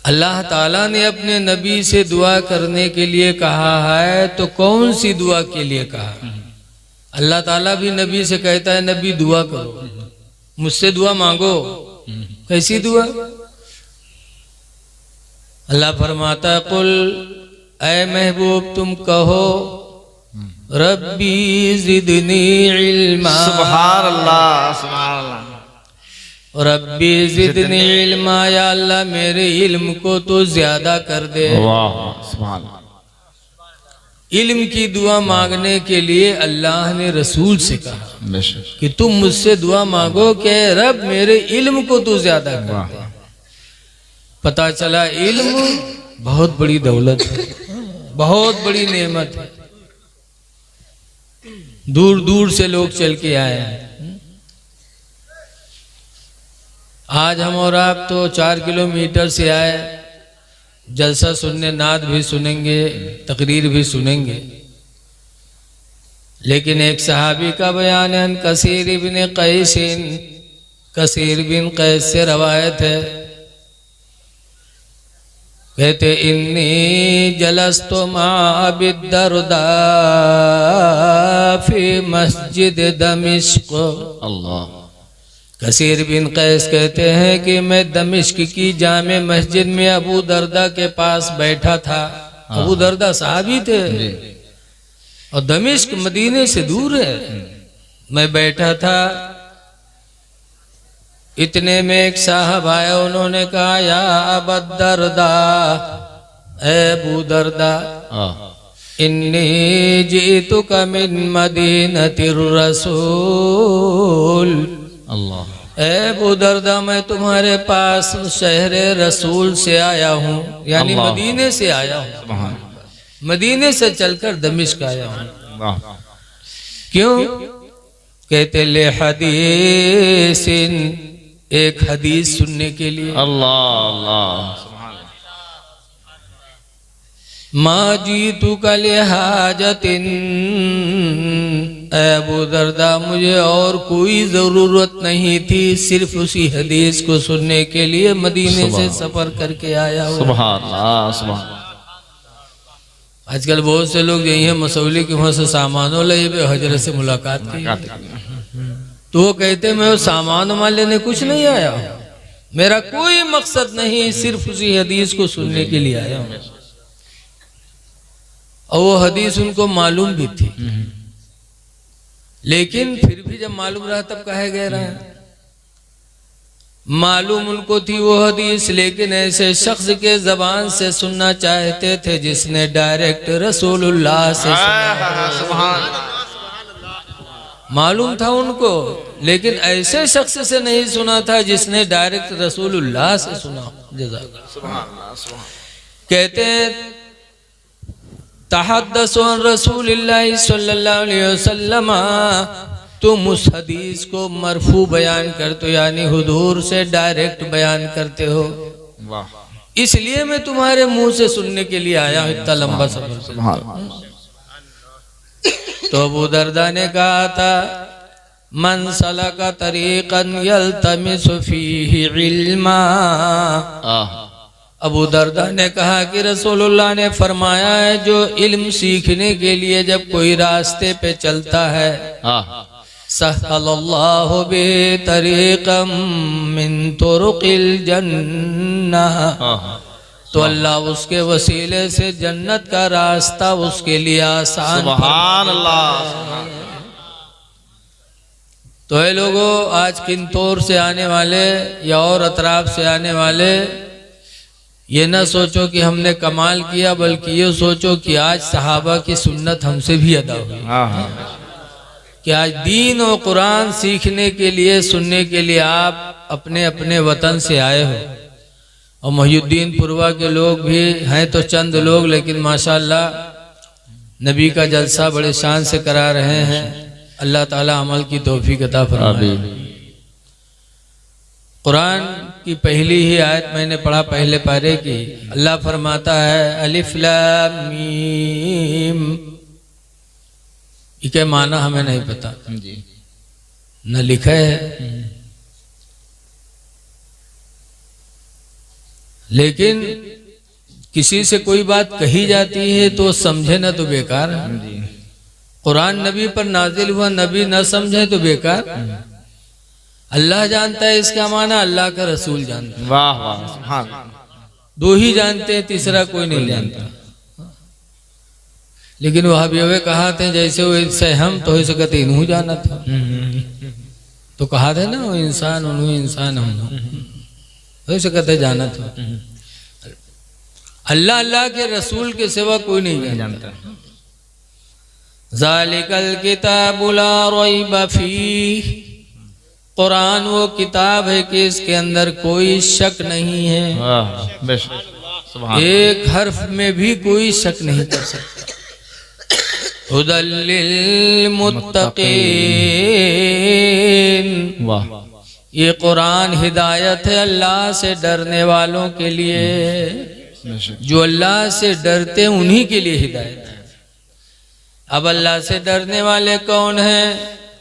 अल्लाह ताला ने अपने नबी से दुआ करने के लिए कहा है, तो कौन सी दुआ के लिए कहा? अल्लाह ताला भी नबी से कहता है, नबी दुआ करो, मुझसे दुआ मांगो। कैसी दुआ? अल्लाह फरमाता है, कुल ऐ महबूब तुम कहो, रब्बी जिदनी इल्मा। सुभान अल्लाह, सुभान अल्लाह। रब्बी जिदनी इल्मा, या अल्लाह मेरे इल्म को तो ज्यादा कर दे। वाह, सुभान अल्लाह। इल्म की दुआ मांगने के लिए अल्लाह ने रसूल से कहा कि तुम मुझसे दुआ मांगो कि रब मेरे इल्म को तू ज्यादा कर दे। पता चला इल्म बहुत बड़ी दौलत है, बहुत बड़ी नेमत है। दूर दूर से लोग चल के आए हैं। आज हम और आप तो 4 किलोमीटर से आए, जलसा सुनने, नाद भी सुनेंगे, तकरीर भी सुनेंगे। लेकिन एक सहाबी का बयान है, कसीर बिन कैस से रवायत है, कहते इन्नी जलस्तु मा अबी दरदा फी मस्जिद दमिश्क। अल्लाह। कसीर बिन कैस कहते हैं कि मैं दमिश्क की जामे मस्जिद में अबू दरदा के पास बैठा था। अबू दरदा साहबी थे और दमिश्क मदीने से दूर है। मैं बैठा था, इतने में एक साहब आया, उन्होंने कहा, या अबू दरदा, ए अबू दरदा, इन्नी जीतुका मिन मदीनतिर रसूल। अल्लाह। ए अबू दरदा, मैं तुम्हारे पास शहर रसूल से आया हूँ, यानी मदीने से आया हूँ, मदीने से चलकर दमिश्क आया हूँ। क्यों? कहते ले हदीसिन, एक हदीस सुनने के लिए। अल्लाह अल्लाह। मा जीतु कल हाजतिन, अबू दरदा मुझे और कोई जरूरत नहीं थी, सिर्फ उसी हदीस को सुनने के लिए मदीने से सफर करके आया हूँ। सुभान अल्लाह, सुभान अल्लाह। आजकल बहुत से लोग यही है मसौली के वहां से सामानों ले हजरत से मुलाकात की, तो वो कहते मैं वो सामान मान लेने कुछ नहीं आया, मेरा कोई मकसद नहीं, सिर्फ उसी हदीस को सुनने के लिए आया हूँ। और वो हदीस उनको मालूम भी थी, लेकिन फिर भी जब मालूम रहा तब कहे गए रहा। मालूम उनको थी वो हदीस, लेकिन ऐसे शख्स के जबान से सुनना चाहते थे जिसने डायरेक्ट रसूलुल्लाह से सुना। मालूम था उनको, लेकिन ऐसे शख्स से नहीं सुना था जिसने डायरेक्ट रसूलुल्लाह से सुना। कहते हैं तहद्दसु अन रसूलिल्लाह सल्लल्लाहु अलैहि वसल्लम, तुम उस हदीस को मरफू बयान करते हो, यानी हुजूर से डायरेक्ट बयान करते हो। वाह। इसलिए मैं तुम्हारे मुंह से सुनने के लिए आया हूं, इतना लंबा सफर से। तो अबू दरदा ने कहा था, मन सलका तरीक़न यल्तमिसु फीही इल्मा। अबू दरदा ने कहा कि रसूलुल्लाह ने फरमाया है, जो इल्म सीखने के लिए जब कोई रास्ते पे चलता है, सहलल्लाहु बि तरीक़म मिन तुरुक़िल जन्नह, तो अल्लाह उसके वसीले से जन्नत का रास्ता उसके लिए आसान। सुभान अल्लाह। तो ये लोगों, आज किंतौर से आने वाले या और अतराफ से आने वाले, ये ना सोचो कि हमने कमाल किया, बल्कि ये सोचो कि आज सहाबा की सुन्नत हमसे भी अदा हुई, कि आज दीन और कुरान सीखने के लिए, सुनने के लिए आप अपने अपने वतन से आए हो। और मोहिउद्दीन पुरवा के लोग भी हैं तो चंद लोग, लेकिन माशाअल्लाह नबी का जलसा बड़े शान से करा रहे हैं। अल्लाह ताला अमल की तौफीक अता फरमाए। कुरान की पहली ही आयत मैंने पढ़ा पहले पारे की, अल्लाह फरमाता है अलिफ लाम मीम। ये क्या माना हमें नहीं पता जी, न लिखा है। लेकिन किसी से कोई बात कही जाती है तो समझे ना तो बेकार है। जी कुरान नबी पर नाजिल हुआ, नबी न समझे तो बेकार। अल्लाह जानता है इसका माना, अल्लाह का रसूल जानता है। वाह वाह सुभान दो ही जानते हैं, तीसरा कोई नहीं जानता। लेकिन वह भी वे कहा थे जैसे वो से हम तो हो सकते इन्हू जाना था, तो कहा थे ना वो इंसान उन्हू इंसान हम हो सकते जाना था। अल्लाह अल्लाह के रसूल के सिवा कोई नहीं जानता। ज़ालिकल किताबु ला रैब फीह, कुरान वो किताब है कि इसके अंदर कोई शक नहीं है। वाह बेशक सुभान एक हर्फ में भी कोई शक नहीं कर सकता। हुदल लिल मुत्तकीन, वाह ये कुरान हिदायत है अल्लाह से डरने वालों के लिए। बेशक जो अल्लाह से डरते हैं उन्हीं के लिए हिदायत है। अब अल्लाह से डरने वाले कौन हैं?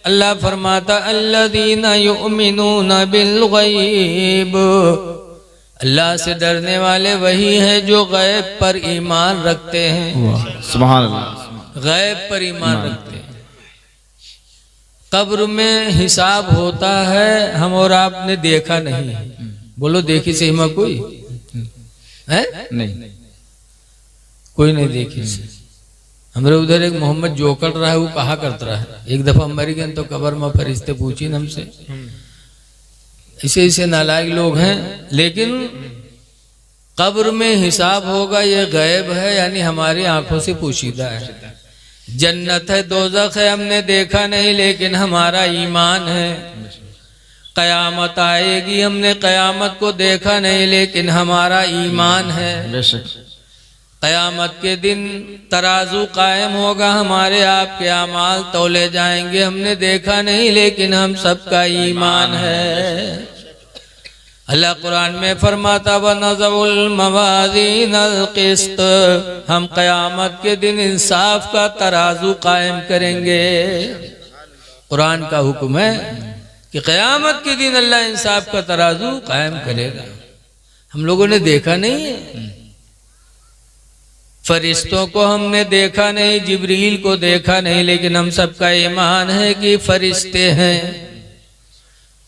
अल्लाह फरमाता अल्लज़ीना युमिनूना बिल गैब, अल्लाह से डरने वाले वही हैं जो गैब पर ईमान रखते हैं। वाह सुभान अल्लाह गैब पर ईमान रखते हैं। कब्र में हिसाब होता है, हम और आपने देखा नहीं है। बोलो देखी सही में कोई है? नहीं कोई नहीं देखी से। हमारे उधर एक मोहम्मद जोकर रहा है, वो कहा करता रहा है एक दफा मर गए तो कब्र में फरिश्ते पूछी न हमसे। ऐसे ऐसे नालायक लोग हैं। लेकिन कब्र में हिसाब होगा ये गैब है, यानी हमारी आंखों से पोशीदा है। जन्नत है दोज़ख है हमने देखा नहीं, लेकिन हमारा ईमान है। कयामत आएगी हमने कयामत को देखा नहीं, लेकिन हमारा ईमान है। बेशक कयामत के दिन तराजू कायम होगा, हमारे आपके अमाल तौले जाएंगे, हमने देखा नहीं लेकिन हम सबका ईमान है। अल्लाह कुरान में फरमाता व नज़उल मवाज़ीनल क़िस्त, हम कयामत के दिन इंसाफ का तराजू कायम करेंगे। कुरान का हुक्म है कि कयामत के दिन अल्लाह इंसाफ का तराजू कायम करेगा। हम लोगों ने देखा नहीं है, फरिश्तों को हमने देखा नहीं, जिब्रील को देखा नहीं, लेकिन हम सबका ईमान है कि फरिश्ते हैं।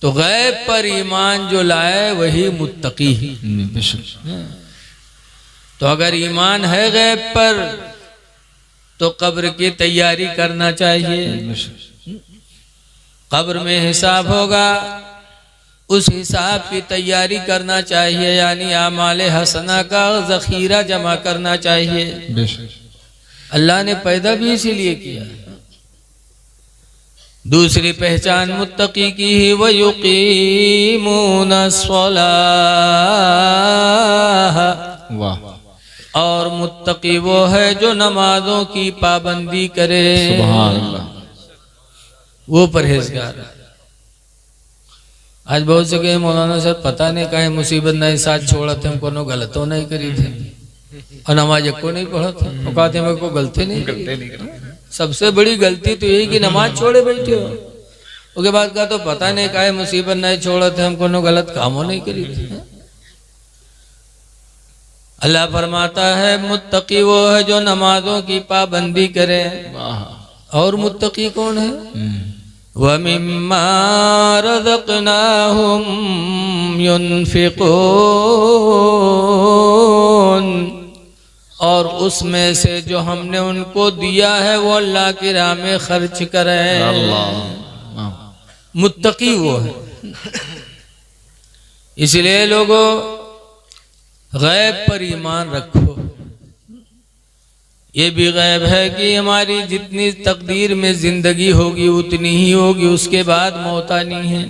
तो गैब पर ईमान जो लाए वही मुत्तकी है। तो अगर ईमान है गैब पर तो कब्र की तैयारी करना चाहिए। कब्र में हिसाब होगा, उस हिसाब की तैयारी करना चाहिए, यानी आमाले हसना का जखीरा जमा करना चाहिए। अल्लाह ने पैदा भी इसीलिए किया। दूसरी पहचान मुत्तकी की ही व युकीमूना अस्सलाह, और मुत्तकी वो है जो नमाजों की पाबंदी करे। सुभान अल्लाह, वो परहेजगार। आज बहुत से कहे मौलाना सर पता नहीं काहे मुसीबत नहीं साथ छोड़ा थे, हमको नो गलतों नहीं करी थे और नमाज को नहीं पढ़ा था, वो कहते मेरे को गलती नहीं करी। सबसे बड़ी गलती तो यही कि नमाज छोड़े बैठे हो। उसके बाद कहा तो पता नहीं काहे मुसीबत नहीं छोड़ा थे, हमको नो गलत कामों नहीं करी थे। अल्लाह फरमाता है मुत्तकी वो है जो नमाजों की पाबंदी करे। और मुत्तकी कौन है? वमिम्मा रज़क़नाहुम युनफ़िक़ून, और उसमें से जो हमने उनको दिया है वो अल्लाह की राह में खर्च करें। मुत्तकी वो है। इसलिए लोगों गैब पर ईमान रखो। ये भी गैब है कि हमारी जितनी तकदीर में जिंदगी होगी उतनी ही होगी, उसके बाद मौत आनी है।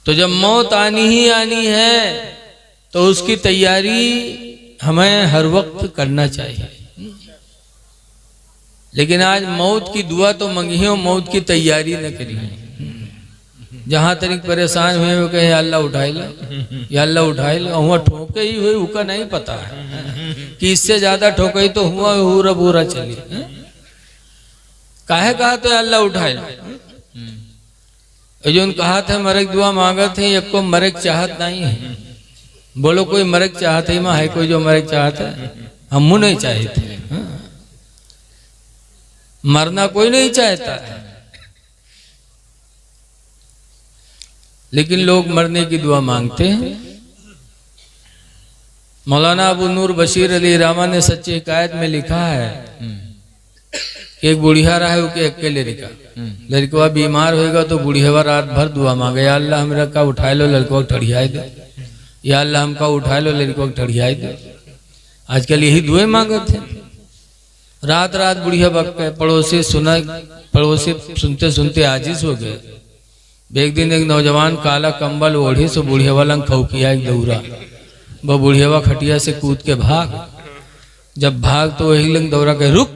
तो जब मौत आनी ही आनी है तो उसकी तैयारी हमें हर वक्त करना चाहिए। लेकिन आज मौत की दुआ तो मंगी है, मौत की तैयारी न करी। जहां तक परेशान हुए वो कहे अल्लाह उठाए लो, या अल्लाह उठाए लो। हुआ ठोके ही हुए उसका नहीं पता है कि इससे ज्यादा ठोकई तो हुआ पूरा पूरा चली। काहे कहा तो अल्लाह उठाए लो। जो कहा था मरक दुआ मांगा थे, एक को मरक चाहत नहीं है। बोलो कोई मरक चाहते ही माँ है कोई जो मरक चाहता है? हम मुँह नहीं चाहते। हाँ? मरना कोई नहीं चाहता है, लेकिन लोग मरने की दुआ मांगते हैं। मौलाना अबू नूर बशीर अली रामा ने सच्ची हिकायत में लिखा है कि एक बुढ़िया रहा है उसके अकेले लड़का, लड़कवा बीमार होएगा तो बुढ़िया रात भर दुआ मांगे, या अल्लाह हमरा का उठाए लो लड़कों को ठड़ियाए दे, या अल्लाह हमका उठाए लो लड़कों को ठड़ियाए दे। आजकल यही दुआ मांगते हैं। रात रात बुढ़िया बक पे पड़ोसी सुनते सुनते आजिज हो गए। एक दिन एक नौजवान काला कंबल ओढ़ी से बुढ़िया वाला खौकिया एक दौरा, वह बुढ़िया खटिया से कूद के भाग। जब भाग तो वही लंग दौरा कहे रुक,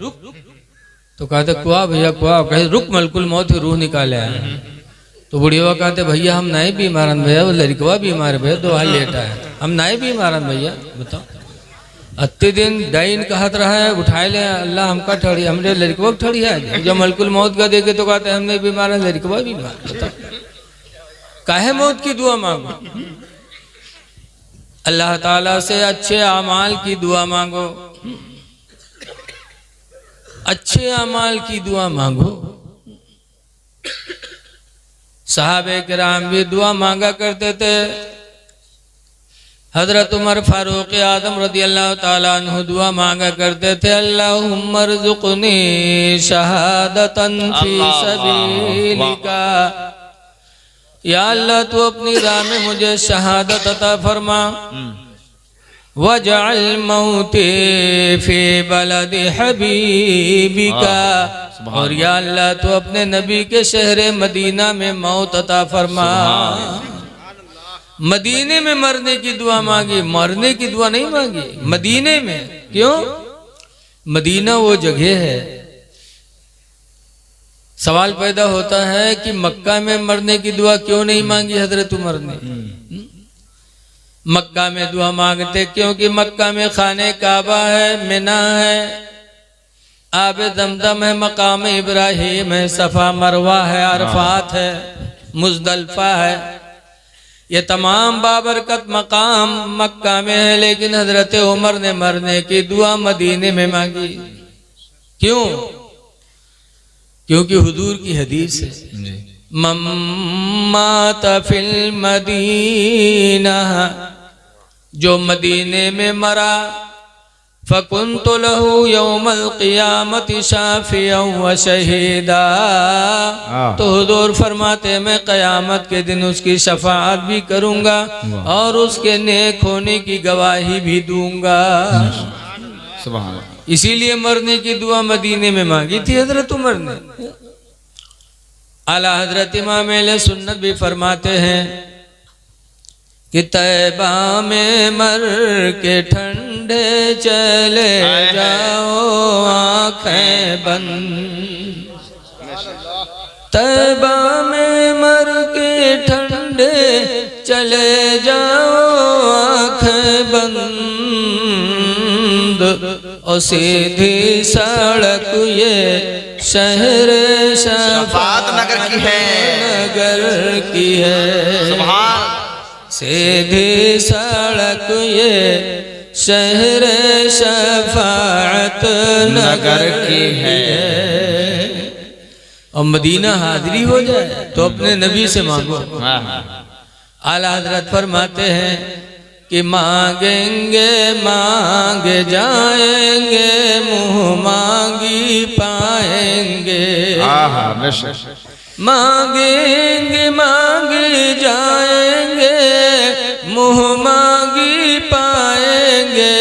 तो कहते कुआ भैया कुआ, कहे रुक मलकुल मौत की रूह निकाले आए। तो बुढ़िया कहते भैया हम नहीं बीमारन भैया, वो लड़कवा बीमार भैया, दो हाल लेटा है, हम नहीं बीमारन भैया। बताओ अत्ते दिन डाइन कहत रहा है उठाए ले अल्लाह हमका ठड़ी, हमने लड़कवा ठड़ी है। जब मलकुल मौत का देखे तो कहते हम नहीं बीमार है, लड़कवा बीमार। बताओ काहे मौत की दुआ मांगो? अल्लाह ताला से अच्छे अमाल की दुआ मांगो, अच्छे अमाल की दुआ मांगो। सहाबे किराम भी दुआ मांगा करते थे। हजरत उमर फारूक आदम रदी अल्लाह ताला अन्हु दुआ मांगा करते थे, अल्लाहुम्मा रज़ुक़नी शहादतन फी सबीलिका, या अल्लाह तू अपनी राह में मुझे शहादत अता फरमा। वजअल मौती फी बलद हबीबिका, और या अल्लाह तू अपने नबी के शहर मदीना में मौत अता फरमा। मदीने में मरने की दुआ मांगी, मरने की दुआ नहीं मांगी, मदीने में। क्यों? मदीना वो जगह है। सवाल पैदा होता है कि मक्का में मरने की दुआ क्यों नहीं मांगी हजरत उमर ने? मक्का में दुआ मांगते क्योंकि मक्का में खाने काबा है, मिना है, आबे दमदम है, मकाम इब्राहिम है, सफा मरवा है, अरफात है, मुजदलफा है। ये तमाम बाबरकत मकाम मक्का में है, लेकिन हजरत उमर ने मरने की दुआ मदीने में मांगी। क्यों? क्योंकि हुजूर की हदीस है, मम्मात फिल मदीना, जो मदीने में मरा, फकुन्तु लहू यौमल क़ियामति शाफ़िअन व शहीदा, तो हुजूर फरमाते मैं क़यामत के दिन उसकी शफाअत भी करूँगा और उसके नेक होने की गवाही भी दूंगा। सुभान अल्लाह। इसीलिए मरने की दुआ मदीने में मांगी थी हजरत उमर ने। आला हजरत इमाम अहले सुन्नत भी फरमाते हैं कि तैबा में मर के ठंडे चले जाओ आंखें बंद, तैबा में मर के ठंडे चले जाओ आंखें बंद, और सीधी सड़क ये शहर शफात नगर की है, नगर की है। सीधी सड़क ये शहर शफाअत नगर की है। और मदीना हाजिरी हो जाए तो अपने नबी से मांगो। आला हजरत फरमाते हैं कि मांगेंगे मांगे जाएंगे, मुँह मांगी पाएंगे। मांगेंगे मांगे जाएंगे, मुँह मांगी पाएंगे।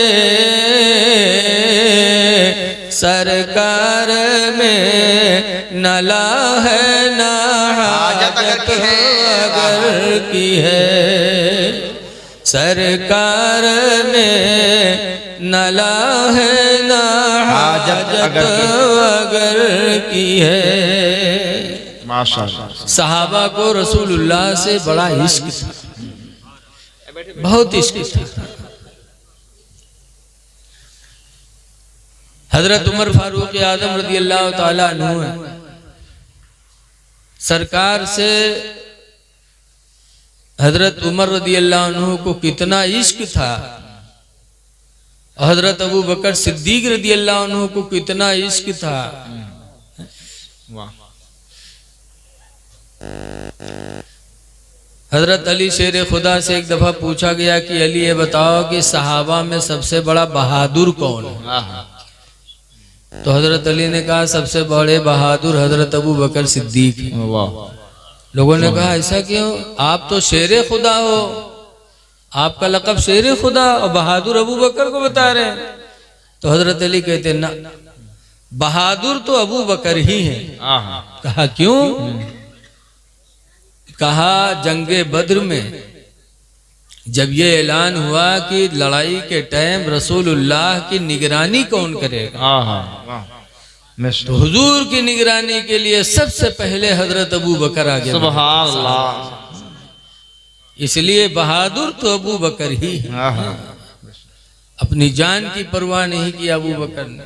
सरकार में नला है ना हाजत अगर की है, सरकार में नला है ना हाजत अगर की है। माशाअल्लाह। सहाबा को रसूलुल्लाह से बड़ा इश्क था, बहुत इश्क था। हजरत उमर फारूक आजम रज़ी अल्लाह ताला अन्हु सरकार से हजरत उमर रदी अल्लाह अन्हु को कितना इश्क था, हजरत अबू बकर सिद्दीक रदी अल्लाह अन्हु को कितना इश्क था। वाह। हजरत अली शेर खुदा से एक दफा पूछा गया कि अली ये बताओ कि सहाबा में सबसे बड़ा बहादुर कौन है? तो हजरत अली ने कहा सबसे बड़े बहादुर हजरत अबू बकर सिद्दीक हैं। वाह। लोगों ने कहा ऐसा क्यों, आप तो शेर खुदा हो, आपका लक़ब शेर खुदा और बहादुर अबू बकर को बता रहे हैं। तो हजरत अली कहते ना, बहादुर तो अबू बकर ही हैं। कहा क्यों? कहा जंगे बद्र में जब ये ऐलान हुआ कि लड़ाई के टाइम रसूलुल्लाह की निगरानी कौन करेगा, तो हुजूर की निगरानी के लिए सबसे पहले हजरत अबू बकर आ गया। सुभान अल्लाह। इसलिए बहादुर तो अबू बकर ही है। अपनी जान की परवाह नहीं की अबू बकर ने,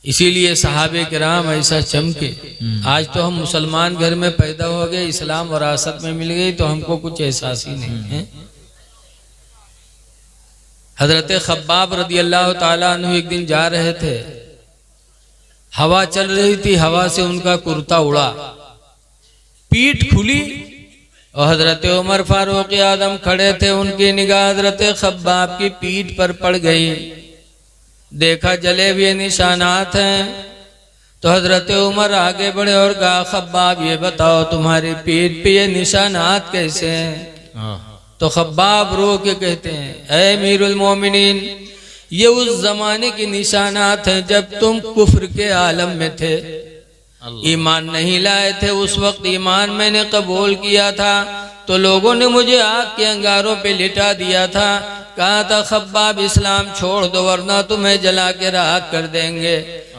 इसीलिए सहाबे किराम ऐसा चमके। आज तो हम मुसलमान घर में पैदा हो गए, इस्लाम वरासत में मिल गई, तो हमको कुछ एहसास ही नहीं है। हजरत खब्बाब रदी अल्लाह ताला अन्हु एक दिन जा रहे थे, हवा चल रही थी, हवा से उनका कुर्ता उड़ा, पीठ खुली और हजरत उमर फारूक आदम खड़े थे, उनकी निगाह हजरत खब्बाब की पीठ पर पड़ गई। देखा जले हुए निशानात हैं, तो हजरत उमर आगे बढ़े और कहा खब्बाब ये बताओ तुम्हारी पीठ पे ये निशानात कैसे हैं? तो खब्बाब रो के कहते हैं ऐ अमीरुल मोमिनीन, ये उस जमाने की निशानात हैं जब तुम कुफ्र के आलम में थे, ईमान नहीं लाए थे। उस वक्त ईमान मैंने कबूल किया था तो लोगों ने मुझे आग के अंगारों पे लिटा दिया था, कहा था खब्बाब इस्लाम छोड़ दो वरना तुम्हें जला के राख कर देंगे।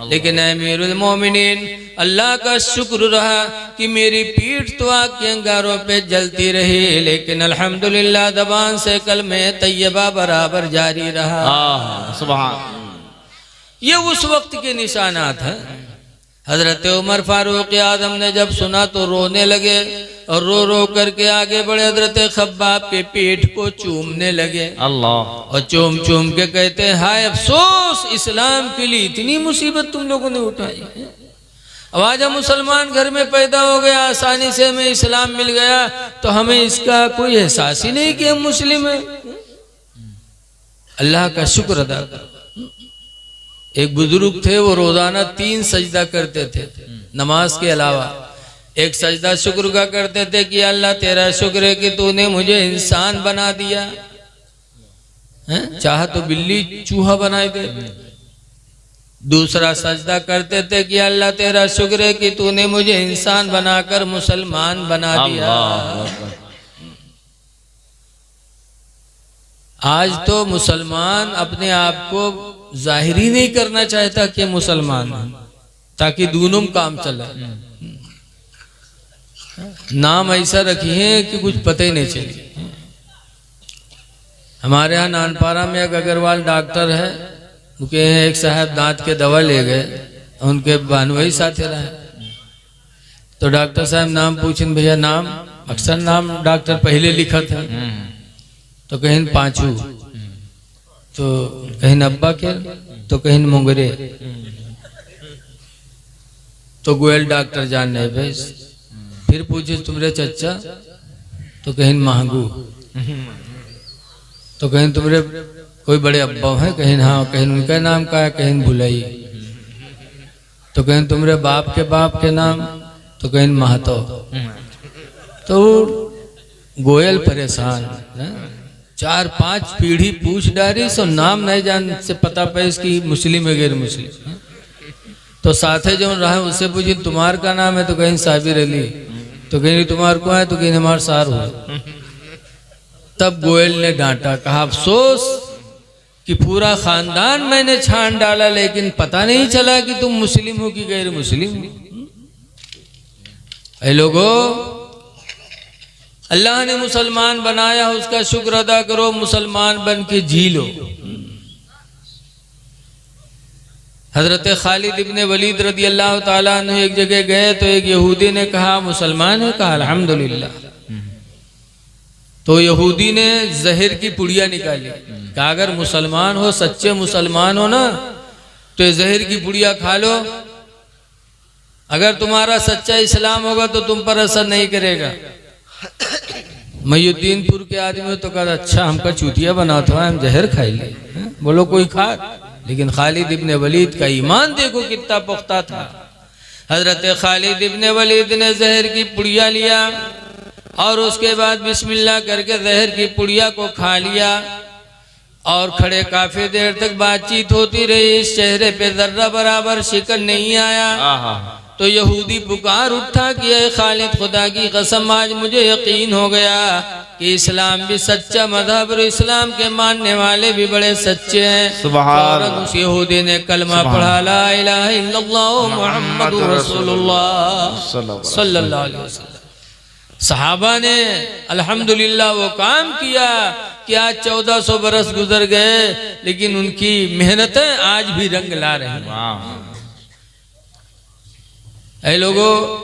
लेकिन अमीरुल मोमिनीन अल्लाह का शुक्र रहा कि मेरी पीठ तो आग के अंगारों पे जलती रही, लेकिन अल्हम्दुलिल्लाह ज़बान से कलमे तैयबा बराबर जारी रहा। सुभान। ये उस वक्त के निशानात हैं। हजरत उमर फारूक आजम ने जब सुना तो रोने लगे और रो रो करके आगे बढ़े, हजरत खब्बाब के पीठ को चूमने लगे अल्लाह, और चूम चूम के कहते हैं हाय अफसोस, इस्लाम के लिए इतनी मुसीबत तुम लोगों ने उठाई है। अब आज हम मुसलमान घर में पैदा हो गया, आसानी से हमें इस्लाम मिल गया, तो हमें इसका कोई एहसास ही नहीं कि हम मुस्लिम हैं। अल्लाह का शुक्र अदा करो। एक बुजुर्ग थे, वो रोजाना 3 सजदा करते थे नमाज के अलावा। एक सजदा शुक्र का करते थे कि अल्लाह तेरा शुक्र है कि तूने मुझे इंसान बना दिया है? चाहा तो बिल्ली चूहा बनाए दे। दूसरा सजदा करते थे कि अल्लाह तेरा शुक्र है कि तूने मुझे इंसान बनाकर मुसलमान बना दिया। आज तो मुसलमान अपने आप को जाहिरी नहीं करना चाहता कि मुसलमान है, ताकि दोनों काम चले। नाम ऐसा रखिए कि कुछ पता ही नहीं चले। हमारे यहाँ नानपारा में एक अग्रवाल डॉक्टर है, उनके एक साहब दांत के दवा ले गए, उनके बानवई साथे रहे, तो डॉक्टर साहब नाम पूछें भैया नाम, अक्सर नाम डॉक्टर पहले लिखा था, तो कहीं पांचू, तो कहीं अब्बा के, तो कहीं मुंगरे, तो गोयल डॉक्टर जानने भाई। फिर पूछे तुमरे चच्चा, तो कहीं महंगू, तो कहीं तुमरे कोई बड़े अब्बा हैं, कहीं हाँ, कहीं उनका नाम का है, कहीं भुलाई, तो कहीं तुमरे बाप के नाम, तो कहीं महतो। तो गोयल परेशान, 4-5 पीढ़ी पूछ डारी, सो नाम नहीं जान से पता पे इसकी मुस्लिम है गैर मुस्लिम। तो साथे जो रहा उससे पूछी तुम्हार का नाम है, तो कहीं साबिर अली, तो कहीं तुम्हार को है, तो कहीं हमार सार हो। तब गोयल ने डांटा, कहा अफसोस कि पूरा खानदान मैंने छान डाला, लेकिन पता नहीं चला कि तुम मुस्लिम हो कि गैर मुस्लिम हो। ऐ लोगों, अल्लाह ने मुसलमान बनाया, उसका शुक्र अदा करो, मुसलमान बन के जी लो। हजरत खालिद इब्ने वलीद रदी अल्लाह ताला अन्हु एक जगह गए, तो एक यहूदी ने कहा मुसलमान है? कहा अल्हम्दुलिल्लाह। तो यहूदी ने जहर की पुड़िया निकाली, कहा अगर मुसलमान हो, सच्चे मुसलमान हो ना, तो ये जहर की पुड़िया खा लो, अगर तुम्हारा सच्चा इस्लाम होगा तो तुम पर असर नहीं करेगा। मयुद्दीनपुर के आदमी तो कहा अच्छा हमका चूतिया बना था, हम जहर खाई ले। बोलो कोई खा, लेकिन खालिद इब्ने वलीद का ईमान देखो कितना पुख्ता था। हजरत खालिद इब्ने वलीद ने जहर की पुड़िया लिया और उसके बाद बिस्मिल्लाह करके जहर की पुड़िया को खा लिया और खड़े काफी देर तक बातचीत होती रही। इस चेहरे पे जर्रा बराबर शिकन नहीं आया। तो यहूदी पुकार उठा कि ए खालिद, खुदा की कसम आज मुझे यकीन हो गया कि इस्लाम भी सच्चा मजहब और इस्लाम के मानने वाले भी बड़े सच्चे हैं। फौरन उस यहूदी ने कलमा पढ़ा, ला इलाहा इल्लल्लाह मुहम्मदुर रसूलुल्लाह सल्लल्लाहु अलैहि वसल्लम। सहाबा ने अल्हम्दुलिल्लाह वो काम किया कि आज 1400 बरस गुजर गए, लेकिन उनकी मेहनतें आज भी रंग ला रही हैं। ऐ लोगों,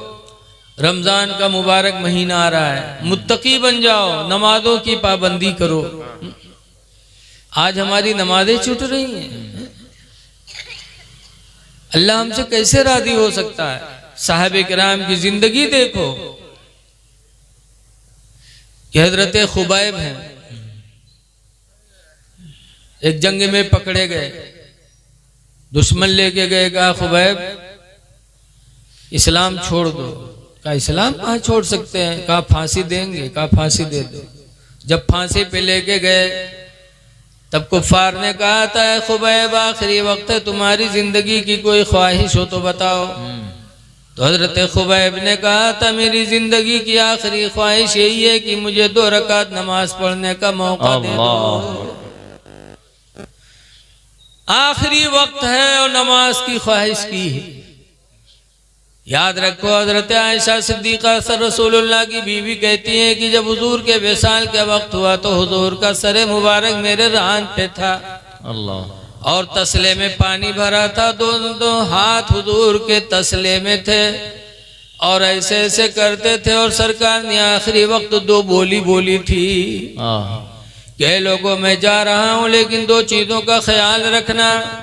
रमजान का मुबारक महीना आ रहा है, मुत्तकी बन जाओ, नमाजों की पाबंदी करो। आज हमारी नमाजें छूट रही हैं। अल्लाह हमसे कैसे राजी हो सकता है? साहबे किराम की जिंदगी देखो कि हजरत खुबैब हैं, एक जंग में पकड़े गए, दुश्मन लेके गए, कहा खुबैब इस्लाम छोड़ दो। कहा इस्लाम कहाँ छोड़ सकते हैं? कहा फांसी देंगे। कहा फांसी दे दो। जब फांसी पे लेके गए तब कुफ्फार ने कहा था खुबैब आखिरी वक्त है, तुम्हारी जिंदगी की कोई ख्वाहिश हो तो बताओ। तो हजरत खुबैब ने कहा था मेरी जिंदगी की आखिरी ख्वाहिश यही है कि मुझे 2 रकात नमाज पढ़ने का मौका दे दो। आखिरी वक्त है और नमाज की ख्वाहिश की है। याद रखो, हजरत आयशा सिद्दीक़ा रसूलुल्लाह की बीवी कहती हैं कि जब हुजूर के विसाल का वक्त हुआ तो हुजूर का सरे मुबारक मेरे रान पे था अल्लाह, और तसले में पानी भरा था, दोनों हाथ हुजूर के तसले में थे और ऐसे ऐसे करते थे। और सरकार ने आखिरी वक्त 2 बोली बोली थी कि लोगों मैं जा रहा हूँ, लेकिन 2 चीजों का ख्याल रखना,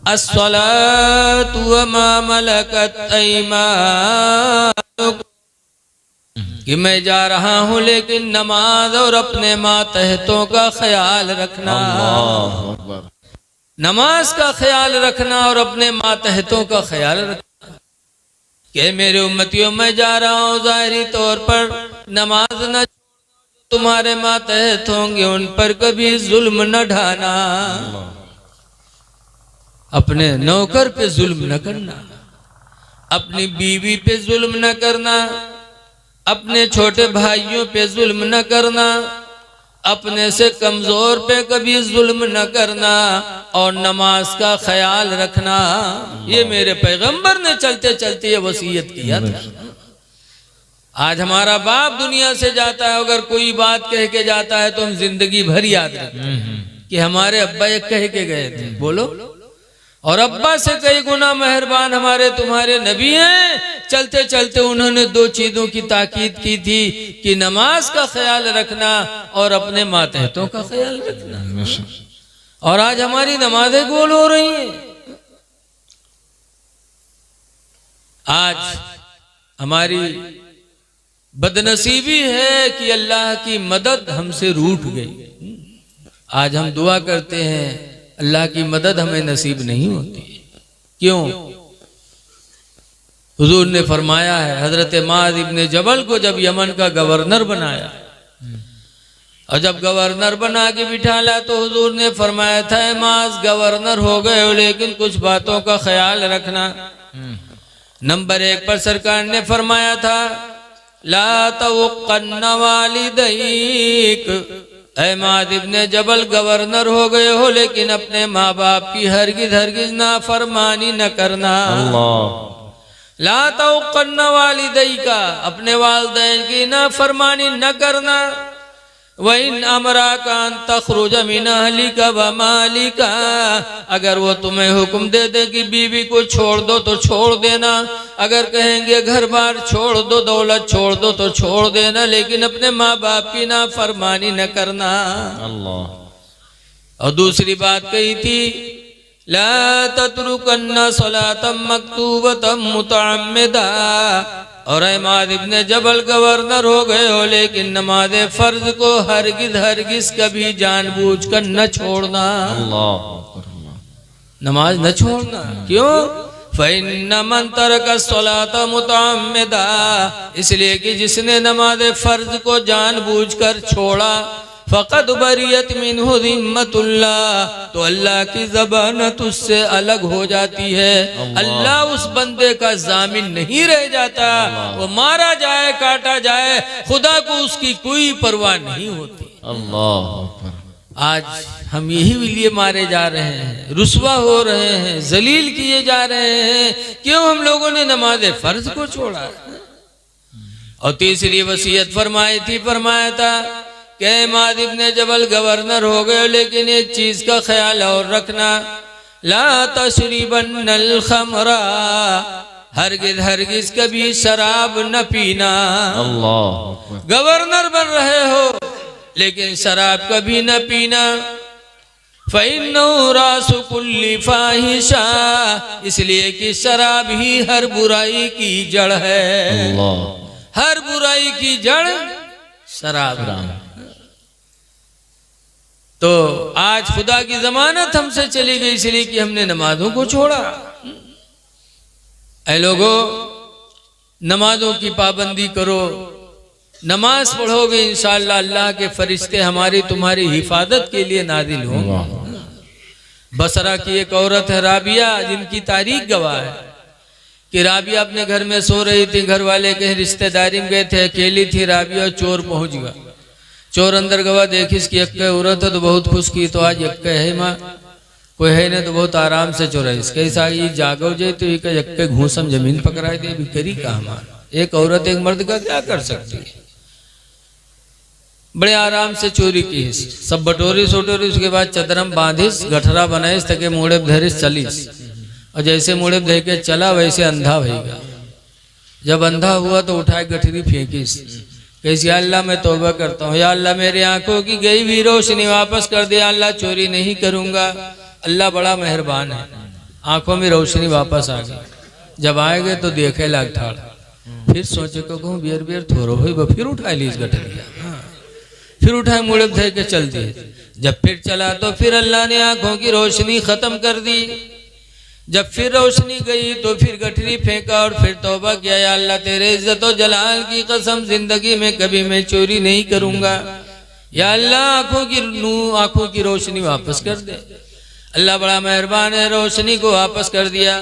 अस्सलातु व मा मलकत ऐमानुकुम, कि मैं जा रहा हूँ लेकिन नमाज और अपने मातहतों का ख्याल रखना। नमाज का ख्याल रखना और अपने मातहतों का ख्याल रखना कि मेरे उम्मतियों में जा रहा हूँ, जाहिरी तौर पर नमाज न, तुम्हारे मातहत होंगे उन पर कभी जुल्म न ढाना, अपने नौकर पे जुल्म न करना, अपनी बीवी पे जुल्म न करना, अपने छोटे भाइयों पे जुल्म न करना, अपने से कमजोर पे कभी जुल्म न करना और नमाज का ख्याल रखना। ये मेरे पैगंबर ने चलते चलते ये वसीयत किया था। आज हमारा बाप दुनिया से जाता है, अगर कोई बात कह के जाता है तो हम जिंदगी भर याद रखते हैं कि हमारे अब्बा ये कह के गए थे। बोलो, और अब्बा से कई गुना मेहरबान हमारे तुम्हारे नबी हैं। चलते चलते उन्होंने 2 चीजों की ताकीद की थी कि नमाज का ख्याल रखना और अपने मातहतों का ख्याल रखना। और आज हमारी नमाजें गोल हो रही हैं। आज हमारी बदनसीबी है कि अल्लाह की मदद हमसे रूठ गई। आज हम दुआ करते हैं, अल्लाह की मदद हमें नसीब नहीं होती। क्यों? हुजूर ने फरमाया है, हजरत माद इब्ने जबल को जब यमन का गवर्नर बनाया और जब गवर्नर बना के बिठाला तो हुजूर ने फरमाया था, माज गवर्नर हो गए हो लेकिन कुछ बातों का ख्याल रखना। नंबर 1 पर सरकार ने फरमाया था, ला तवक्कन्न वालिदैक, ऐ माद इब्ने जबल गवर्नर हो गए हो लेकिन अपने माँ बाप की हरगिज हरगिज ना फरमानी न करना। ला तवक्कन्न वालिदैका, अपने वालिदैन की ना फरमानी न करना। वइन अमरा कान तखरुज मिन अहलिका व मालिका, अगर वो तुम्हें हुक्म दे दे कि बीवी को छोड़ दो तो छोड़ देना, अगर कहेंगे घर बार छोड़ दो, दौलत छोड़ दो तो छोड़ देना, लेकिन अपने माँ बाप की नाफरमानी न करना। अल्लाह। और दूसरी बात कही थी, ला तत्रुकन्ना सलातम मक्तूबतम मुतअम्मिदा, और माद इब्ने जबल गवर्नर हो गए हो, लेकिन नमाज फर्ज को हरगिज हरगिज कभी जानबूझकर न छोड़ना। नमाज न छोड़ना। क्यों? फ़इन्न मन तरका सलाता मुतअम्मिदा, इसलिए कि जिसने नमाज फर्ज को जानबूझकर छोड़ा, फ़क़द बरियत मिन्हु ज़िम्मतुल्लाह, तो अल्लाह की ज़बानत उससे अलग हो जाती है। अल्लाह उस बंदे का जामिन नहीं रह जाता, वो मारा जाए काटा जाए, खुदा को उसकी कोई परवाह नहीं होती। अल्लाह। आज हम यही लिए मारे जा रहे हैं, रुस्वा हो रहे हैं, जलील किए जा रहे हैं। क्यों? हम लोगों ने नमाज फर्ज को छोड़ा। और तीसरी वसीयत फरमाई थी, फरमाया था कि माद इब्ने जबल गवर्नर हो गए, लेकिन एक चीज का ख्याल और रखना, ला तशरिबन्नल खमरा, हरगिज हरगिज कभी शराब न पीना। अल्लाह। गवर्नर बन रहे हो लेकिन शराब कभी न पीना। फ़इन्नहु रासु कुल्ली फाहिशा, इसलिए कि शराब ही हर बुराई की जड़ है। अल्लाह। हर बुराई की जड़ शराब। तो आज खुदा की जमानत हमसे चली गई इसलिए कि हमने नमाजों को छोड़ा। ऐ लोगों, नमाजों की पाबंदी करो, नमाज पढ़ोगे इंशाअल्लाह अल्लाह के फरिश्ते हमारी तुम्हारी हिफाजत के लिए नाजिल होंगे। बसरा की एक औरत है राबिया, जिनकी तारीख गवाह है कि राबिया अपने घर में सो रही थी, घर वाले कहीं रिश्तेदारी में गए थे, अकेली थी राबिया, चोर पहुंच गया। चोर अंदर गवा, देखी इसकी यक्के औरत है तो बहुत खुश की, तो आज यक्के है माँ, कोई है नहीं तो बहुत आराम से चोराई। कैसा ये जागो जे तो ये यक्के घूसम जमीन पकड़ाई दे, करी कहा मार। एक औरत एक मर्द का क्या कर सकती है? बड़े आराम से चोरी की, सब बटोरी सोटोरी, उसके बाद चदरम बांधिस, गठरा बनाइस, तके मुड़े धरिस चलीस, और जैसे मुड़े धे के चला वैसे अंधा होगा। जब अंधा हुआ तो उठाए गठरी फेंकीस, कैसे अल्लाह मैं तौबा करता हूँ, या अल्लाह मेरी आंखों की गई भी रोशनी वापस कर दे, अल्लाह चोरी नहीं करूंगा। अल्लाह बड़ा मेहरबान है, आंखों में रोशनी वापस आ गई। जब आएंगे तो देखे लाग ठाड़, फिर सोचे को कहूँ बियर बियर थोरो हो, फिर उठा ली इस गठरिया, फिर उठाए मुड़े धे के चल दिए। जब फिर चला तो फिर अल्लाह ने आंखों की रोशनी खत्म कर दी। जब फिर रोशनी गई तो फिर गठरी फेंका और फिर तौबा किया, या अल्लाह तेरे इज्जत और जलाल की कसम जिंदगी में कभी मैं चोरी नहीं करूंगा। या अल्लाह आंखों की रोशनी वापस कर दे। अल्लाह बड़ा मेहरबान है, रोशनी को वापस कर दिया।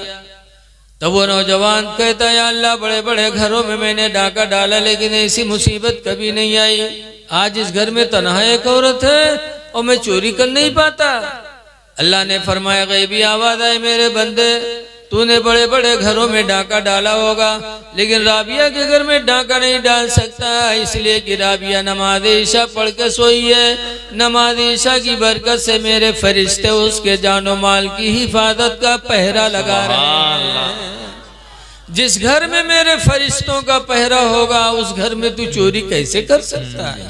तब वो नौजवान कहता, या अल्लाह बड़े बड़े घरों में मैंने डाका डाला लेकिन ऐसी मुसीबत कभी नहीं आई। आज इस घर में तन्हा एक औरत है और मैं चोरी कर नहीं पाता। अल्लाह ने फरमाया, गैबी आवाज आए, मेरे बंदे तूने बड़े बड़े घरों में डाका डाला होगा लेकिन राबिया के घर में डाका नहीं डाल सकता, इसलिए कि राबिया नमाज ईशा पढ़ के सोई है। नमाज ईशा की बरकत से मेरे फरिश्ते उसके जानो माल की हिफाजत का पहरा लगा रहे हैं। जिस घर में मेरे फरिश्तों का पहरा होगा उस घर में तू चोरी कैसे कर सकता है?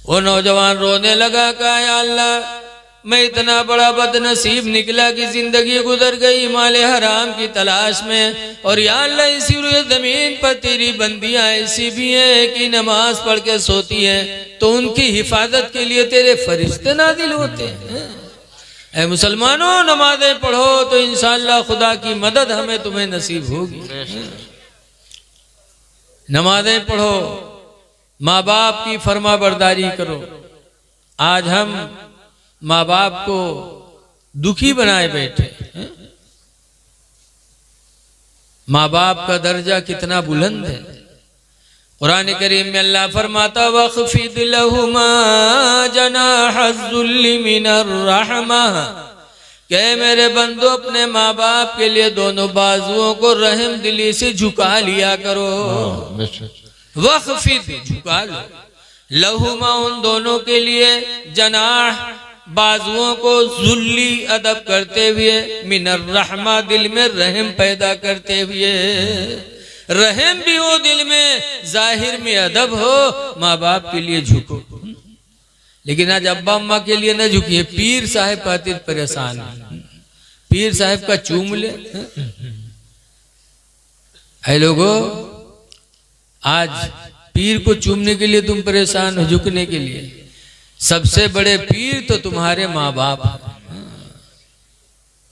वो नौजवान रोने लगा, कहा, या अल्लाह मैं इतना बड़ा बदनसीब निकला कि जिंदगी गुजर गई माले हराम की तलाश में, और या अल्लाह इसी जमीन पर तेरी बंदियां ऐसी भी हैं कि नमाज पढ़ के सोती हैं तो उनकी हिफाजत के लिए तेरे फरिश्ते नाजिल होते हैं। ऐ मुसलमानों, नमाजें पढ़ो तो इंशाअल्लाह खुदा की मदद हमें तुम्हें नसीब होगी। नमाजें पढ़ो, माँ बाप की फरमा बरदारी करो। आज हम माँ बाप को दुखी बनाए बैठे। माँ बाप का दर्जा कितना बुलंद है। कुरान करीम में अल्लाह फरमाता, वख्फिद लहुमा जनाहज़्ज़ुल्लि मिनर रहमा, कि मेरे बंदो अपने माँ बाप के लिए दोनों बाजुओं को रहम दिली से झुका लिया करो। वख्फिद, झुका लो, लहुमा उन दोनों के लिए जनाह बाजुओं को जुल्ली अदब करते हुए, मिनर रहमा दिल में रहम पैदा करते हुए, रहम भी हो दिल में, जाहिर में अदब हो, माँ बाप के लिए झुको। लेकिन आज अब्बा अम्मा के लिए न झुकिए, पीर साहब खातिर परेशान है, पीर साहब का चूम ले। है लोगों, आज पीर को चूमने के लिए तुम परेशान हो, झुकने के लिए। सबसे बड़े पीर तो तुम्हारे माँ बाप हैं,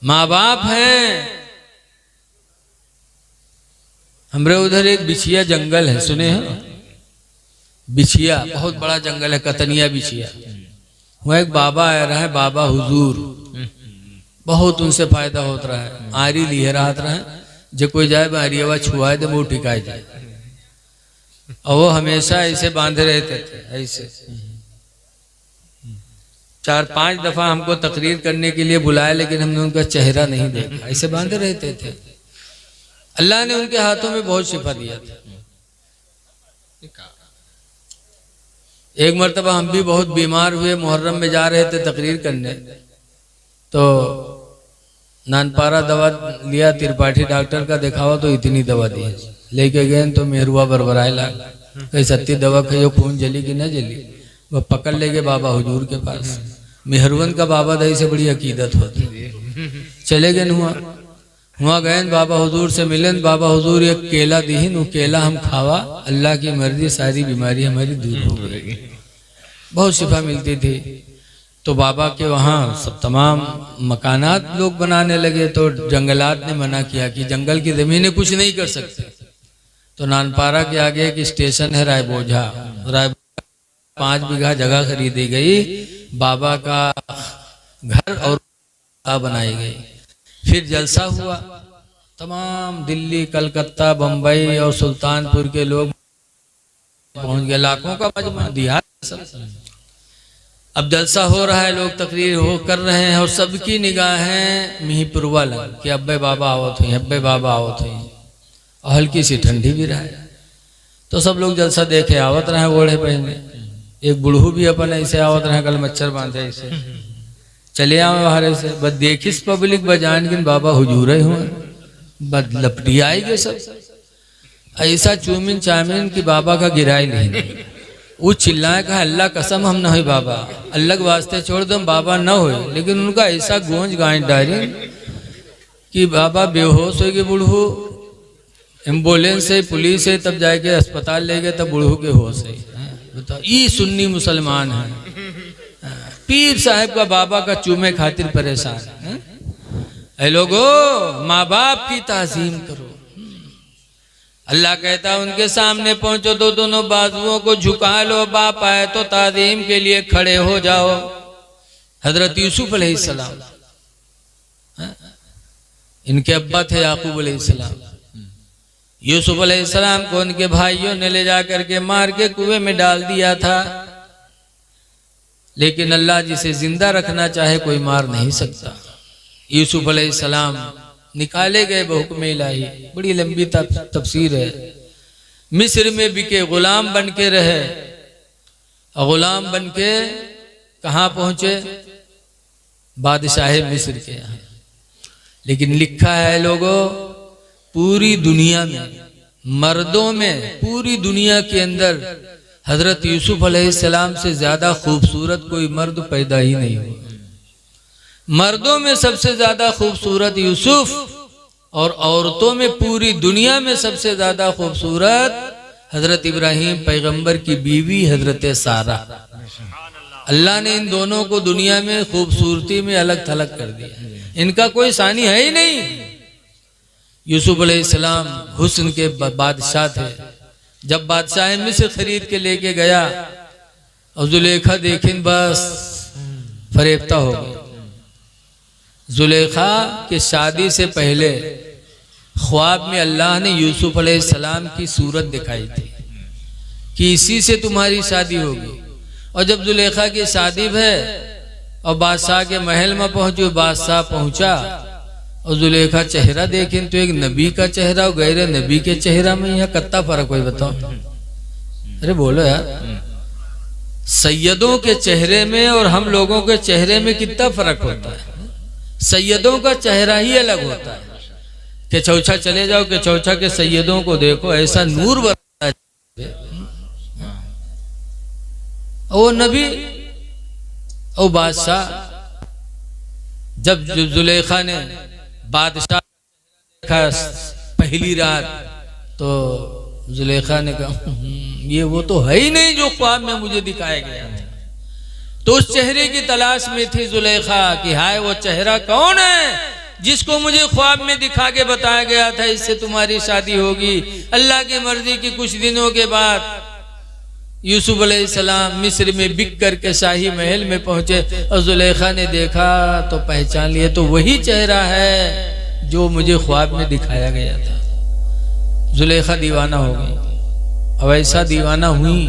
माँ बाप हैं। हमारे उधर एक बिछिया जंगल है, सुने हैं? बिछिया बहुत बड़ा जंगल है, कतनिया बिछिया। वहाँ एक बाबा आ रहा है, बाबा हुजूर, बहुत उनसे फायदा होता रहा है। आरी लिए रात रहा है, जो कोई जाए आरियावा छुआए दे मुँह टिकाए जाए। और वो हमेशा ऐसे बांधे रहते थे, ऐसे 4-5 दफा हमको तकरीर करने के लिए बुलाया, लेकिन हमने उनका चेहरा नहीं देखा, ऐसे बांधे रहते थे। अल्लाह ने उनके हाथों में बहुत शिफा दिया था। एक मर्तबा हम भी बहुत बीमार हुए, मुहर्रम में जा रहे थे तकरीर करने, तो नानपारा दवा लिया, त्रिपाठी डॉक्टर का दिखावा तो इतनी दवा दी, लेके गए तो मेहरुआ बरबराए लाग, कहीं सत्ती दवा खाइयो, खून जली कि न जली। वह पकड़ ले गए बाबा हुजूर के पास। मेहरवन का बाबा दही से बड़ी अकीदत होती, चले गए वहाँ गए, बाबा हुजूर से मिले। बाबा हुजूर एक केला दीहिन, वो केला हम खावा, अल्लाह की मर्जी सारी बीमारी हमारी दूर हो गई, बहुत शिफा मिलती थी। तो बाबा के वहाँ सब तमाम मकानात लोग बनाने लगे, तो जंगलात ने मना किया कि जंगल की जमीनें कुछ नहीं कर सकते। तो नानपारा के आगे एक स्टेशन है रायबोझा, 5 बीघा जगह खरीदी गई, बाबा का घर और बनाई गई। फिर जलसा हुआ, तमाम दिल्ली, कलकत्ता, बंबई और सुल्तानपुर के लोग पहुंच गए, लाखों का मजमा दिया। अब जलसा हो रहा है, लोग तकरीर हो कर रहे हैं, और सबकी निगाहें मिहीपुरवा लग कि अब्बे बाबा आवत हुई, अब्बे बाबा आवत हुई, और हल्की सी ठंडी भी रहा। तो सब लोग जलसा देखे आवत रहे ओढ़े पहने। एक बुढ़ू भी अपन ऐसे आवत रहे, कल मच्छर बांधे ऐसे चले आवे बाहर से, बस देखिस पब्लिक बजान किन बाबा हुजूर ही हुए, बस लपटी आएगी सब ऐसा चूमिन चामिन कि बाबा का गिराई नहीं। वो चिल्लाए कहा अल्लाह कसम हम न हुई बाबा, अल्लाह के वास्ते छोड़ दो बाबा न हुए। लेकिन उनका ऐसा गूंज गाय डारी कि बाबा बेहोश हो गए। बुढ़ू एम्बुलेंस से, पुलिस से, तब जाके अस्पताल ले गए, तब बुढ़ू के होश है। बताओ, ये सुन्नी मुसलमान है, पीर साहब का बाबा का चूमे खातिर परेशान है। ऐ लोगो, माँ बाप की ताज़ीम करो। अल्लाह कहता है उनके सामने पहुंचो तो दोनों बाजुओं को झुका लो, बाप आए तो ताज़ीम के लिए खड़े हो जाओ। हजरत यूसुफ अलैहिस्सलाम, इनके अब्बा थे याकूब अलैहिस्सलाम। यूसुफ अलैहिस्सलाम को उनके भाइयों ने ले जाकर के मार के कुएं में डाल दिया था, लेकिन अल्लाह जिसे जिंदा रखना चाहे कोई मार नहीं सकता। यूसुफ अलैहिस्सलाम निकाले गए बहुक्म इलाही, बड़ी लंबी तफसीर है। मिस्र में बिके, गुलाम बन के रहे, और गुलाम बन के कहाँ पहुंचे? बादशाह मिस्र के यहाँ। लेकिन लिखा है लोगों, पूरी दुनिया में, मर्दों में, पूरी दुनिया के अंदर हजरत यूसुफ अलैहिस्सलाम से ज्यादा खूबसूरत कोई मर्द पैदा ही नहीं हुआ। मर्दों में सबसे ज्यादा खूबसूरत यूसुफ, और औरतों में पूरी दुनिया में सबसे ज्यादा खूबसूरत हजरत इब्राहिम पैगंबर की बीवी हजरत सारा। अल्लाह ने इन दोनों को दुनिया में खूबसूरती में अलग थलग कर दिया, इनका कोई सानी है ही नहीं। यूसुफ अलैहिस्सलाम हुस्न के बादशाह थे। जब बादशाह मिस्र खरीद के लेके गया और जुलेखा देखिन बस फरेफ्ता हो गई। जुलेखा के शादी से पहले ख्वाब में अल्लाह ने यूसुफ अलैहिस्सलाम की सूरत दिखाई थी कि इसी से तुम्हारी शादी होगी। और जब जुलेखा की शादी है और बादशाह के महल में पहुंचे, बादशाह पहुंचा और जुलेखा चेहरा देखें तो एक नबी का चेहरा और गैर नबी के चेहरा में यहाँ कितना फर्क कोई बताओ? अरे बोलो यार, सैयदों के चेहरे में और हम लोगों के चेहरे में कितना फर्क होता है। सैयदों का चेहरा ही अलग होता है। कि चौछा चले जाओ कि चौछा के सैयदों को देखो, ऐसा नूर बरसता है। वो नबी ओ बादशाह, जब जुलेखा ने बादशाह देखा पहली रात, तो जुलेखा ने कहा ये वो तो है ही नहीं जो ख्वाब में मुझे दिखाया गया था। तो उस चेहरे की तलाश में थी जुलेखा कि हाय वो चेहरा कौन है जिसको मुझे ख्वाब में दिखा के बताया गया था इससे तुम्हारी शादी होगी। अल्लाह की मर्जी की कुछ दिनों के बाद यूसुफ अलैहिस्सलाम मिस्र में बिक करके शाही महल में पहुंचे और जुलेखा ने देखा तो पहचान लिया, तो वही चेहरा है जो मुझे ख्वाब में दिखाया गया था। जुलेखा दीवाना हो गई। अब ऐसा दीवाना हुई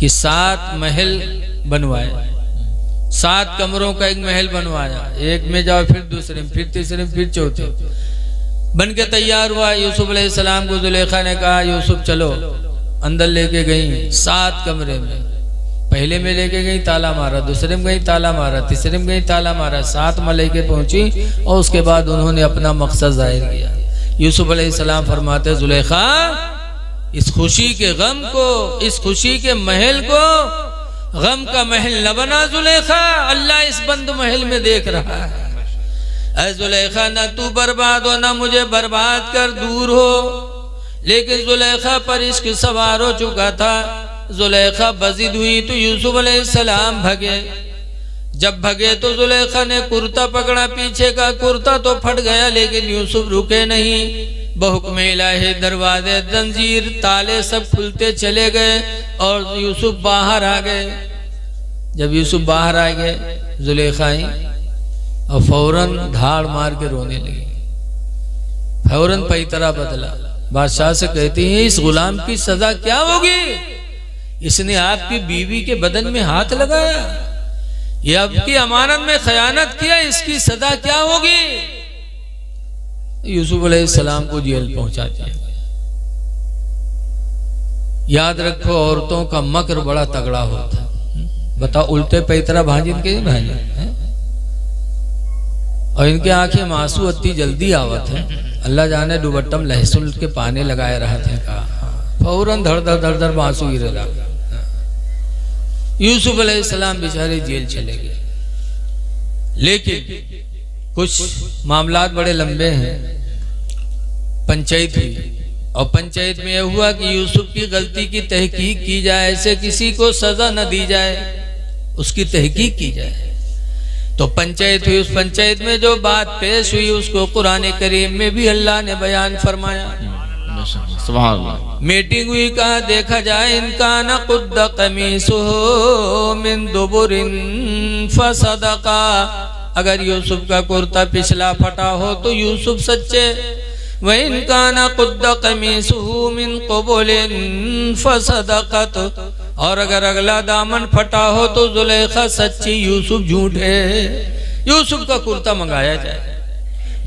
कि 7 महल बनवाए, 7 कमरों का एक महल बनवाया। एक में जाओ, फिर दूसरे में, फिर तीसरे में, फिर चौथे। बन के तैयार हुआ। यूसुफ अलैहिस्सलाम को जुलेखा ने कहा यूसुफ चलो, अंदर लेके गई 7 कमरे में। पहले में लेके गई, ताला मारा, दूसरे में गई, ताला मारा, तीसरे में गई, ताला मारा, 7 में लेके पहुंची और उसके बाद उन्होंने अपना मकसद जाहिर किया। यूसुफ अलैहिस्सलाम फरमाते जुलेखा इस खुशी के गम को, इस खुशी के महल को गम का महल न बना जुलेखा, अल्लाह इस बंद महल में देख रहा है। ऐ जुलेखा न तू बर्बाद हो न मुझे बर्बाद कर दूर हो। लेकिन जुलेखा पर इश्क सवार हो चुका था। जुलेखा बजिद हुई तो यूसुफ अलैहिस्सलाम भगे। जब भगे तो जुलेखा ने कुर्ता पकड़ा, पीछे का कुर्ता तो फट गया, लेकिन यूसुफ रुके नहीं। बहुक्म इलाही दरवाजे, जंजीर, ताले सब खुलते चले गए और यूसुफ बाहर आ गए। जब यूसुफ बाहर आ गए, जुलेखा आई और फौरन धाड़ मार के रोने लगी। फौरन पैतरा बदला। बादशाह से कहती है इस गुलाम की सजा क्या होगी? इसने आपकी बीवी के बदन में हाथ लगाया, ये आपकी अमानत में खयानत किया, इसकी सजा क्या होगी? यूसुफ अलैहिस्सलाम को जेल पहुंचा दिया। याद रखो औरतों का मकर बड़ा तगड़ा होता है। बताओ उल्टे पैतरा भाजिन के भाजिन, और इनके आंखें में आंसू अति जल्दी आवत है। अल्लाह जाने दुबट्टम लहसुन के पाने लगाए रहा थे, कहा फौरन धड़ धड़ धड़ धड़ आंसू गिरे लगा। यूसुफ अलैहिस्सलाम बेचारे जेल चले गए। लेकिन कुछ मामलात बड़े लंबे हैं। पंचायत हुई और पंचायत में यह हुआ कि यूसुफ की गलती की तहकीक की जाए, ऐसे किसी को सजा न दी जाए, उसकी तहकीक की जाए। तो पंचायत हुई। उस पंचायत में जो बात पेश हुई उसको कुरान करीम में भी अल्लाह ने बयान फरमाया। सुभान अल्लाह। मीटिंग हुई, कहा देखा जाए इनका न कुद्द कमीसुहु मिन दुबुरिन फसदका। अगर यूसुफ का कुर्ता पिछला फटा हो तो यूसुफ सच्चे, व इनका न कुद्द कमीसुहु मिन क़ुबुलिन फसदकत। और अगर अगला दामन फटा हो तो जुलेखा सच्ची, यूसुफ झूठे। यूसुफ का कुर्ता मंगाया जाए।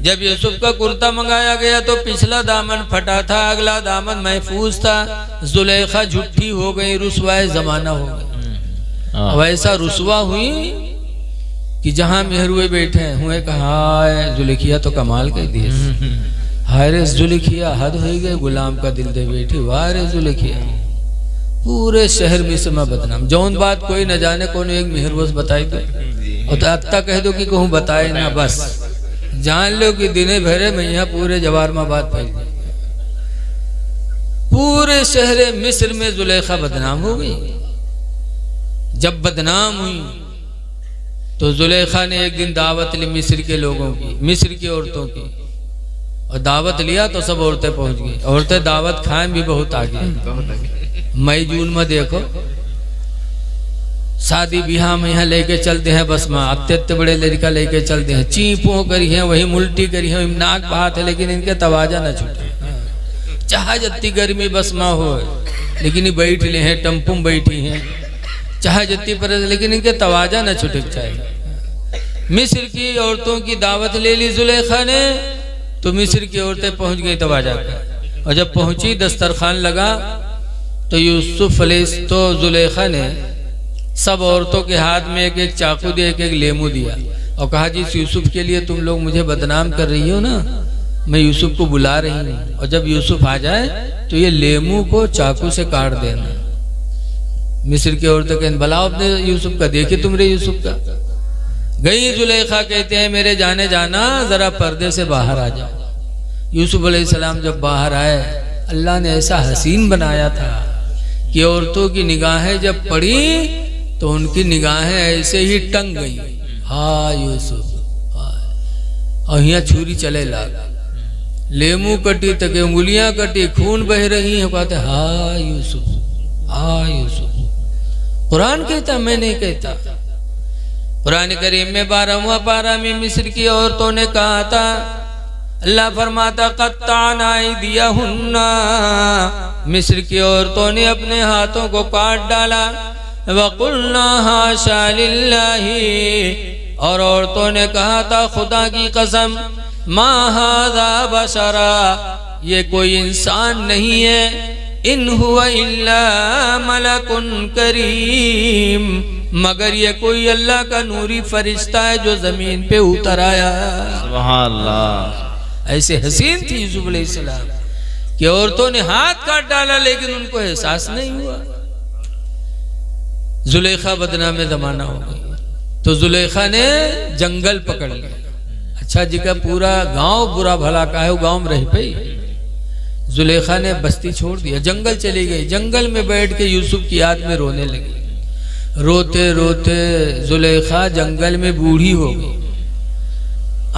जब यूसुफ का कुर्ता मंगाया गया तो पिछला दामन फटा था, अगला दामन महफूज था। जुलेखा झूठी हो गई, रुसवाए जमाना हो गई। वैसा रुसवा हुई कि जहां मेहरुए बैठे हुए कहा जुलेखिया तो कमाल कर दिए। हाय रे जुलेखिया, हद हो गई, गुलाम का दिल दे बैठी। वाह रे जुलेखिया, पूरे शहर में से मैं बदनाम। जौन बात कोई न जाने कौन एक मेहरबस बताई दो, और तो अत्ता कह दो कि कहूँ बताए ना, बस जान लो कि दिने भरे में यहाँ पूरे जवार में बात फैल गई। पूरे शहर मिस्र में जुलेखा बदनाम हो गई। जब बदनाम हुई तो जुलेखा ने एक दिन दावत ली मिस्र के लोगों की, मिस्र की औरतों की। और दावत लिया तो सब औरतें पहुंच गई। औरतें दावत खाएं भी बहुत आगे। मई जून में देखो शादी ब्याह में यहाँ लेके चलते हैं बस में, अत्य बड़े लड़का लेके चलते हैं। चीपों करी है, वही मुल्टी करी है, नाक बहात है, लेकिन इनके तवाजा न छूटे। चाहे जितनी गर्मी बस में हो, लेकिन ये बैठ ले हैं, टम्पू में बैठी हैं, चाहे जितनी पर, लेकिन इनके तवाजा न छुटक चाहिए। मिस्र की औरतों की दावत ले ली जुलेखा ने, तो मिस्र की औरतें पहुंच गई तवाजा पर। और जब पहुंची दस्तरखान लगा तो यूसुफ तो जुलेखा ने सब औरतों के हाथ में एक एक चाकू दिया, एक एक लेमू दिया और कहा जी इस यूसुफ के लिए तुम लोग मुझे बदनाम कर रही हो ना, मैं यूसुफ को बुला रही हूँ और जब यूसुफ आ जाए तो ये लेमू को चाकू से काट देना। मिस्र की औरतें कहते बुलाओ अपने यूसुफ का, देखे तुमरे यूसुफ का। गई जुलेखा, कहते हैं मेरे जाने जाना जरा पर्दे से बाहर आ जाओ। यूसुफ अलैहिस्सलाम जब बाहर आए, अल्लाह ने ऐसा हसीन बनाया था कि औरतों की निगाहें जब पड़ी तो उनकी निगाहें ऐसे ही टंग गई, हाँ यूसुफ हाँ। और यहाँ छुरी चले लगा, लेमू कटी तक उंगलियां कटी, खून बह रही है, कहते हाँ यूसुफ हाँ यूसुफ। कुरान कहता, मैं नहीं कहता। कुरान करीम में 12वां पारा में मिस्र की औरतों ने कहा था, अल्लाह फरमाता कत्ताना अयदियहुन्ना, मिस्र की औरतों ने अपने हाथों को काट डाला। वकुल्ना हाशा लिल्लाही, और औरतों ने कहा था खुदा की कसम, मा हाज़ा बशरा, ये कोई इंसान नहीं है, इन हुवा इल्ला मलकुन करीम, मगर ये कोई अल्लाह का नूरी फरिश्ता है जो जमीन पे उतर आया। सुभान अल्लाह। ऐसे हसीन थी यूसुफ अलैहिस्सलाम कि औरतों ने हाथ काट डाला लेकिन उनको एहसास नहीं हुआ। जुलेखा बदनाम जमाना हो गई तो जुलेखा ने जंगल पकड़ लिया। अच्छा जी का पूरा गांव बुरा भला का है, वो गांव में रह पाई। जुलेखा ने बस्ती छोड़ दिया, जंगल चली गई। जंगल में बैठ के यूसुफ की याद में रोने लगी। रोते रोते जुलेखा जंगल में बूढ़ी हो गई,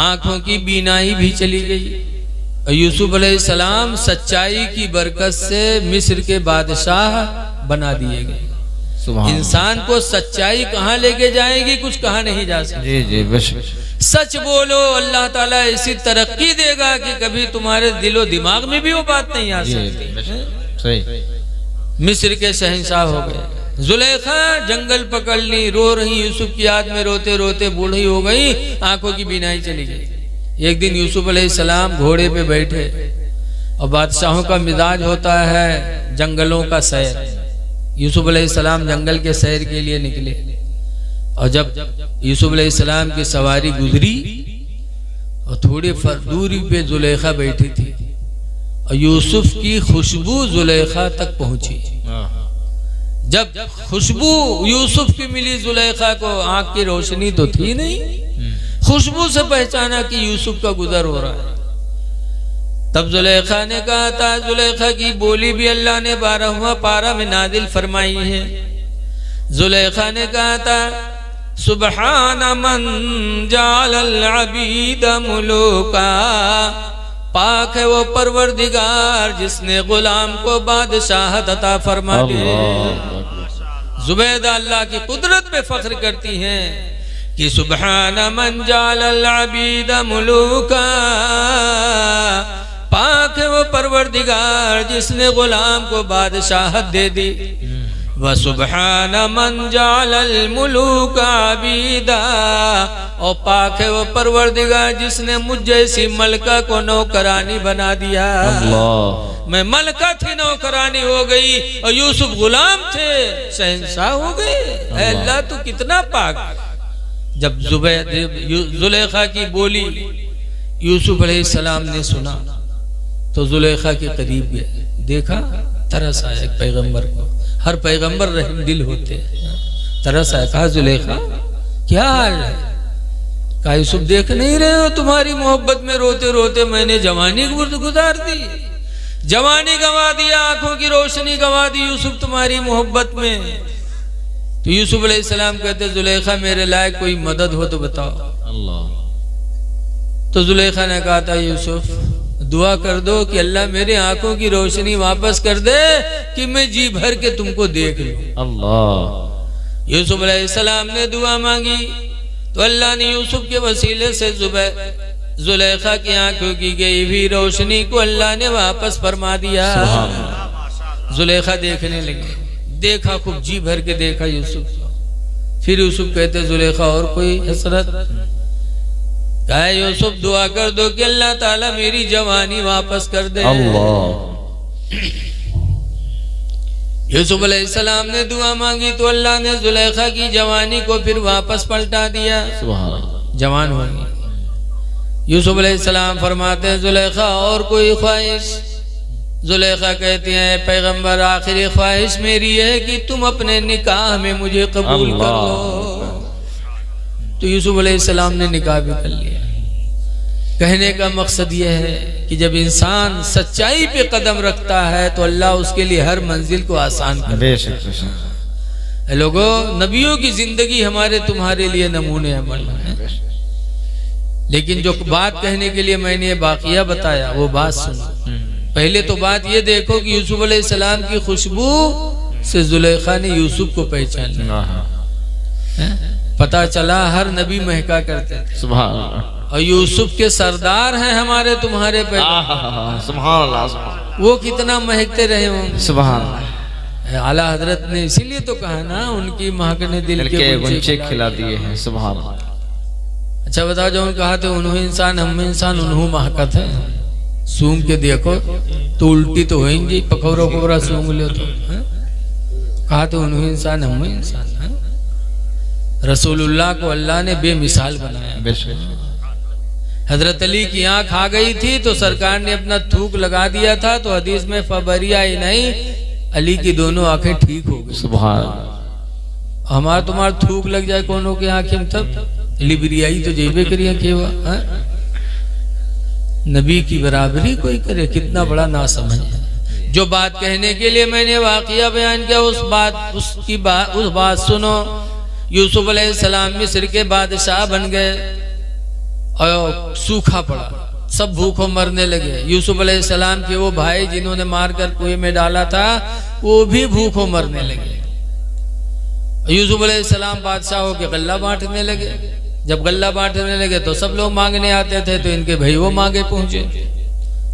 आंखों की बीनाई भी चली गई। और यूसुफ अलैहिस्सलाम सच्चाई की बरकत से मिस्र के बादशाह बना दिए गए। इंसान को सच्चाई कहाँ लेके जाएगी, कुछ कहा नहीं जा सकता। जी जी बेशक। सच बोलो, अल्लाह ताला ऐसी तरक्की देगा कि कभी तुम्हारे दिलो दिमाग में भी वो बात नहीं आ सकती। सही। मिस्र के शहंशाह हो गए। जुलेखा जंगल पकड़ ली, रो रही, यूसुफ की याद में रोते रोते बूढ़ी हो गई, आंखों की बीनाई चली गई। एक दिन यूसुफ अलैहिस्सलाम घोड़े पे बैठे, और बादशाहों का मिजाज होता है जंगलों का सैर। यूसुफ अलैहिस्सलाम जंगल के सैर के लिए निकले, और जब यूसुफ अलैहिस्सलाम की सवारी गुजरी और थोड़ी दूरी पे जुलेखा बैठी थी, और यूसुफ की खुशबू जुलेखा तक पहुंची। जब खुशबू यूसुफ की मिली जुलेखा को, आंख की रोशनी तो थी नहीं, खुशबू से पहचाना कि यूसुफ का गुजर हो रहा है। तब जुलेखा ने कहा था, जुलेखा की बोली भी अल्लाह ने 12वां पारा में नादिल फरमाई है। जुलेखा ने कहा था, सुबहान मन जालल अबीद मुलूका, पाक है वो परवरदिगार जिसने गुलाम को बादशाहत अता फरमा दी। जुबैदा अल्लाह की कुदरत पे फख्र करती हैं कि सुबहान मन जालल अबीद मुलूका, पाक है वो परवरदिगार जिसने गुलाम को बादशाहत दे दी। व सुबहान मन जालल मुलूक आबीदा, और पाक है वो परवरदिगार जिसने मुझ जैसी मलका को नौकरानी बना दिया। मैं मलका थी, नौकरानी हो गई, और यूसुफ गुलाम थे, शहंशाह हो गए। अल्लाह तू कितना पाक। जब जुलेखा की बोली यूसुफ अलैहिस्सलाम ने सुना तो जुलेखा के करीब गए, देखा, तरस आया। एक पैगंबर को, हर पैगंबर रहम दिल होते हैं, तरस आया। कहा जुलेखा क्या हाल है? कहा यूसुफ देख नहीं रहे हो, तुम्हारी मोहब्बत में रोते रोते मैंने जवानी गुजार दी, जवानी गंवा दिया, आंखों की रोशनी गंवा दी यूसुफ तुम्हारी मोहब्बत में। तो यूसुफ अलैहिस्सलाम कहते, जुलेखा मेरे लायक कोई मदद हो तो बताओ। अल्लाह। तो जुलेखा ने कहा था, यूसुफ दुआ कर दो कि अल्लाह मेरे आंखों की रोशनी वापस कर दे कि मैं जी भर के तुमको देख लूं। अल्लाह। यूसुफ अलैहिस्सलाम ने दुआ मांगी तो अल्लाह ने यूसुफ के वसीले से जुलेखा की आंखों की गई भी रोशनी को अल्लाह ने वापस फरमा दिया। जुलेखा देखने लगी, देखा, खूब जी भर के देखा यूसुफ। फिर यूसुफ कहते, जुलेखा और कोई हसरत? कहा यूसुफ दुआ कर दो कि अल्लाह ताला मेरी जवानी वापस कर दे। यूसुफ अलैहिस्सलाम ने दुआ मांगी तो अल्लाह ने जुलेखा की जवानी को फिर वापस पलटा दिया, सुभान अल्लाह। जवान हो गई। यूसुफ अलैहिस्सलाम फरमाते हैं जुलेखा और कोई ख्वाहिश? जुलेखा कहती हैं पैगंबर आखिरी ख्वाहिश मेरी है कि तुम अपने निकाह में मुझे कबूल कर लो। तो यूसुफ अलैहिस्सलाम ने निकाह भी कर लिया। कहने का मकसद यह है कि जब इंसान सच्चाई पे कदम रखता है तो अल्लाह उसके लिए हर मंजिल को आसान कर बेशक बेशक। लोगों, नबियों की जिंदगी हमारे तुम्हारे लिए नमूने अमल है। लेकिन जो बात कहने के लिए मैंने ये वाक़िया बताया वो बात सुनो। पहले तो बात ये देखो कि यूसुफ अलैहिस्सलाम की खुशबू से जुलेखा ने यूसुफ को पहचान लिया। पता चला हर नबी महका करते थे, सुभान अल्लाह। और यूसुफ के सरदार हैं हमारे तुम्हारे सुभान अल्लाह, वो कितना महकते रहे होंगे। सुभान अल्लाह। आला हजरत ने इसीलिए तो कहा ना उनकी महकने दिल के गुंचे खिला दिए हैं, सुभान अल्लाह। अच्छा बताओ, जो कहा थे उन्हों इंसान हम इंसान उन्हों महकत है। सूंघ के देखो तो उल्टी तो होंगी, पकौड़ा पकौड़ा सूंघ लो तो कहा तो उन्हों इंसान हम इंसान है। रसूलुल्लाह को अल्लाह ने बेमिसाल बनाया। हजरत अली की आंख आ गई थी तो सरकार ने अपना थूक लगा दिया था, तो हदीस में फबरिया ही नहीं, अली की दोनों आंखें ठीक हो गई। सुभान। हमारा तुम्हारा थूक लग जाए कोनो की आंखें में तब लिबरियाई तो जेबे करिए केवा। नबी की बराबरी कोई करे, कितना बड़ा ना समझ है। जो बात कहने के लिए मैंने वाकया बयान किया उस बात सुनो। यूसुफ अलैहिस्सलाम मिस्र के बादशाह बन गए और सूखा पड़ा, सब भूखों मरने लगे। यूसुफ अलैहिस्सलाम के वो भाई जिन्होंने मारकर कुएं में डाला था वो भी भूखों मरने लगे। यूसुफ अलैहिस्सलाम बादशाह होकर गल्ला बांटने लगे। जब गल्ला बांटने लगे तो सब लोग मांगने आते थे, तो इनके भईवो मांगे पहुंचे।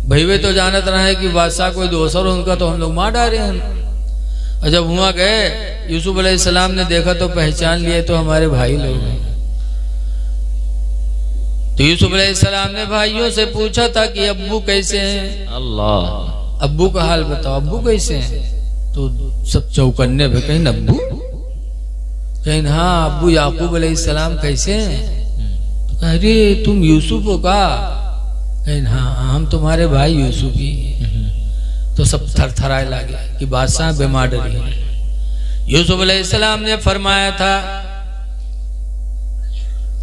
भईवे तो जानत रहे कि बादशाह कोई दोसर उनका तो हम लोग मार डाले हैं। और जब हुआ गए यूसुफ अलैहिस्सलाम ने देखा तो पहचान लिए तो हमारे भाई लोग हैं। तो यूसुफ अलैहिस्सलाम ने भाइयों से पूछा था कि अब्बू कैसे हैं? अल्लाह। अब्बू का हाल बताओ, अब्बू कैसे हैं? तो सब चौकन्ने पे कहीं अब्बू, कहीं हाँ अब्बू याकूब अलैहिस्सलाम कैसे हैं? तो कह अरे तुम यूसुफ हो का? कहीं हाँ हम तुम्हारे भाई यूसुफ ही। तो सब थरथराए लगे कि बादशाह बीमार डरी है। यूसुफ अलैहिस्सलाम ने फरमाया था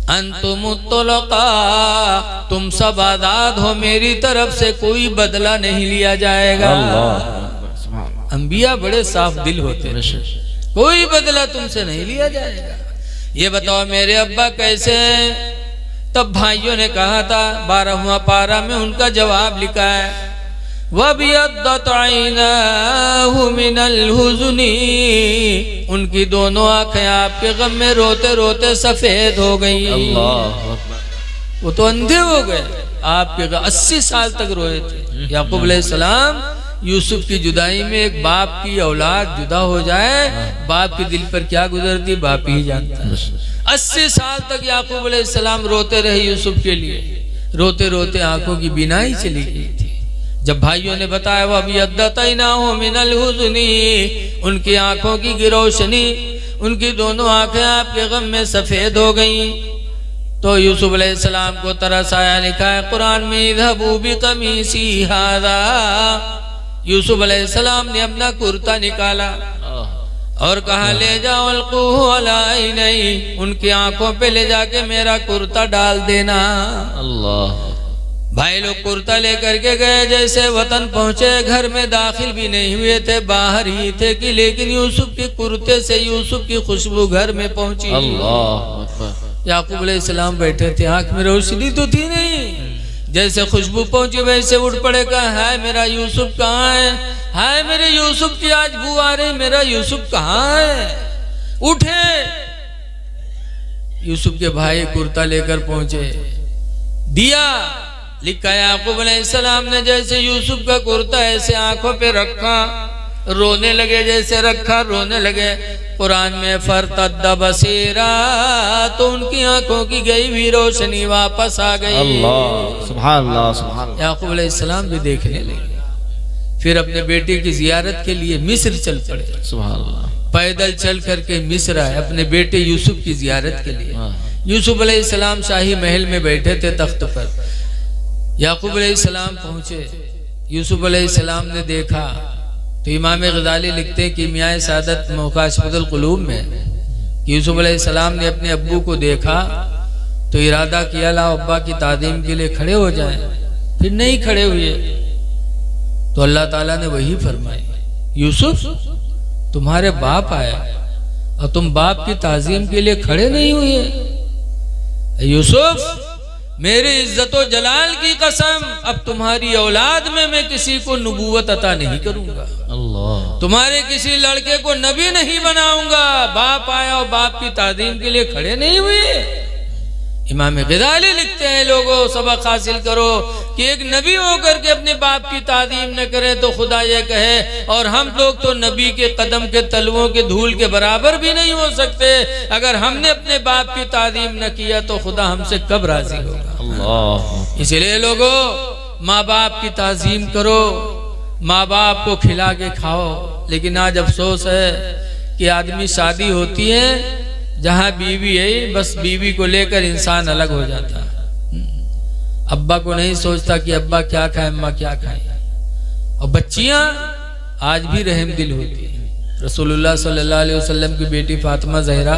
अंतुम तुलका, तुम सब आजाद हो, मेरी तरफ से कोई बदला नहीं लिया जाएगा। अंबिया बड़े साफ दिल होते हैं, कोई बदला तुमसे नहीं लिया जाएगा। ये बताओ मेरे अब्बा कैसे हैं? तब भाइयों ने कहा था 12वां पारा में उनका जवाब लिखा है वबियद्दत ऐनाहु मिनल हुज़्नी, उनकी दोनों आंखें आपके गम में रोते रोते सफेद हो गई। वो तो अंधे हो गए आपके 80 साल तक रोए थे। याकूब अलैहिस्सलाम यूसुफ की जुदाई में एक बाप की औलाद जुदा हो जाए, बाप के दिल पर क्या गुजरती बाप ही जानता है। 80 साल तक याकूब अलैहिस्सलाम रोते रहे यूसुफ के लिए, रोते रोते आंखों की बीनाई चली गई थी। जब भाइयों ने बताया वह अभी अद्दतैनाहु मिनल हुज़्नी, उनकी आंखों की गिरोशनी, उनकी दोनों आंखें आपके गम में सफेद हो गईं, तो यूसुफ अलैहिस्सलाम को तरस आया। लिखा है कुरान में इज़हबू बिक़मीसी हाज़ा, यूसुफ अलैहिस्सलाम ने अपना कुर्ता निकाला और कहा ले जाओ अलक़ूहु अला ऐनैहि, उनकी आंखों पे ले जाके मेरा कुर्ता डाल देना। अल्लाह। भाई लोग कुर्ता लेकर के गए, जैसे वतन पहुंचे घर में दाखिल भी नहीं हुए थे, बाहर ही थे कि लेकिन यूसुफ के कुर्ते से यूसुफ की खुशबू घर में पहुंची। अल्लाह। याकूब अलैहिस्सलाम बैठे थे, आंख में रोशनी तो थी नहीं, जैसे खुशबू पहुंची वैसे उठ पड़े, कहा हाय मेरा यूसुफ कहाँ है? हाय मेरे यूसुफ की आज बू आ रही, मेरा यूसुफ कहाँ है? उठे। यूसुफ के भाई कुर्ता लेकर पहुंचे, दिया। लिखा याकूब अलैहिस्सलाम ने जैसे यूसुफ का कुर्ता ऐसे आंखों पे रखा, रोने लगे, जैसे रखा रोने लगे। कुरान में फरतद्दा बसीरा, तो उनकी आंखों की गई हुई रोशनी वापस आ गई। अल्लाह सुभान अल्लाह सुभान। याकूब अलैहिस्सलाम भी देखने लगे। फिर अपने बेटे की जियारत के लिए मिस्र चल पड़े। सुभान अल्लाह। पैदल चल करके मिस्र आए अपने बेटे यूसुफ की जियारत के लिए। यूसुफ अलैहिस्सलाम शाही महल में बैठे थे तख्त पर। याकूब अलैहिस्सलाम पहुंचे, यूसुफ अलैहिस्सलाम ने देखा तो इमाम गज़ाली लिखते हैं कीमियाए सादत मुकाशफतुल कुलूब में, यूसुफ अलैहिस्सलाम ने अपने अब्बू को देखा तो इरादा किया ला अब्बा की तादीम के लिए खड़े हो जाएं, फिर नहीं खड़े हुए तो अल्लाह ताला ने वही फरमाई, यूसुफ तुम्हारे बाप आया और तुम बाप की ताजीम के लिए खड़े नहीं हुए। यूसुफ मेरी इज्जतो जलाल की कसम, अब तुम्हारी औलाद में मैं किसी को नबूवत अता नहीं करूंगा, अल्लाह। तुम्हारे किसी लड़के को नबी नहीं बनाऊंगा। बाप आया और बाप की तादीम के लिए खड़े नहीं हुए। इमाम गज़ाली लिखते हैं लोगों सबक हासिल करो कि एक नबी होकर के अपने बाप की तादीम न करे तो खुदा ये कहे, और हम लोग तो नबी के कदम के तलवों के धूल के बराबर भी नहीं हो सकते। अगर हमने अपने बाप की तादीम न किया तो खुदा हमसे कब राजी होगा। अल्लाह। इसलिए लोगों माँ बाप की ताजीम करो, माँ बाप को खिला के खाओ। लेकिन आज अफसोस है कि आदमी शादी होती है जहां बीवी है, बस बीवी को लेकर इंसान अलग हो जाता है। अब्बा को नहीं सोचता कि अब्बा क्या खाए अम्मा क्या खाए। और बच्चियां आज भी रहम दिल होती है। रसूलुल्लाह सल्लल्लाहु अलैहि वसल्लम की बेटी फातिमा ज़हरा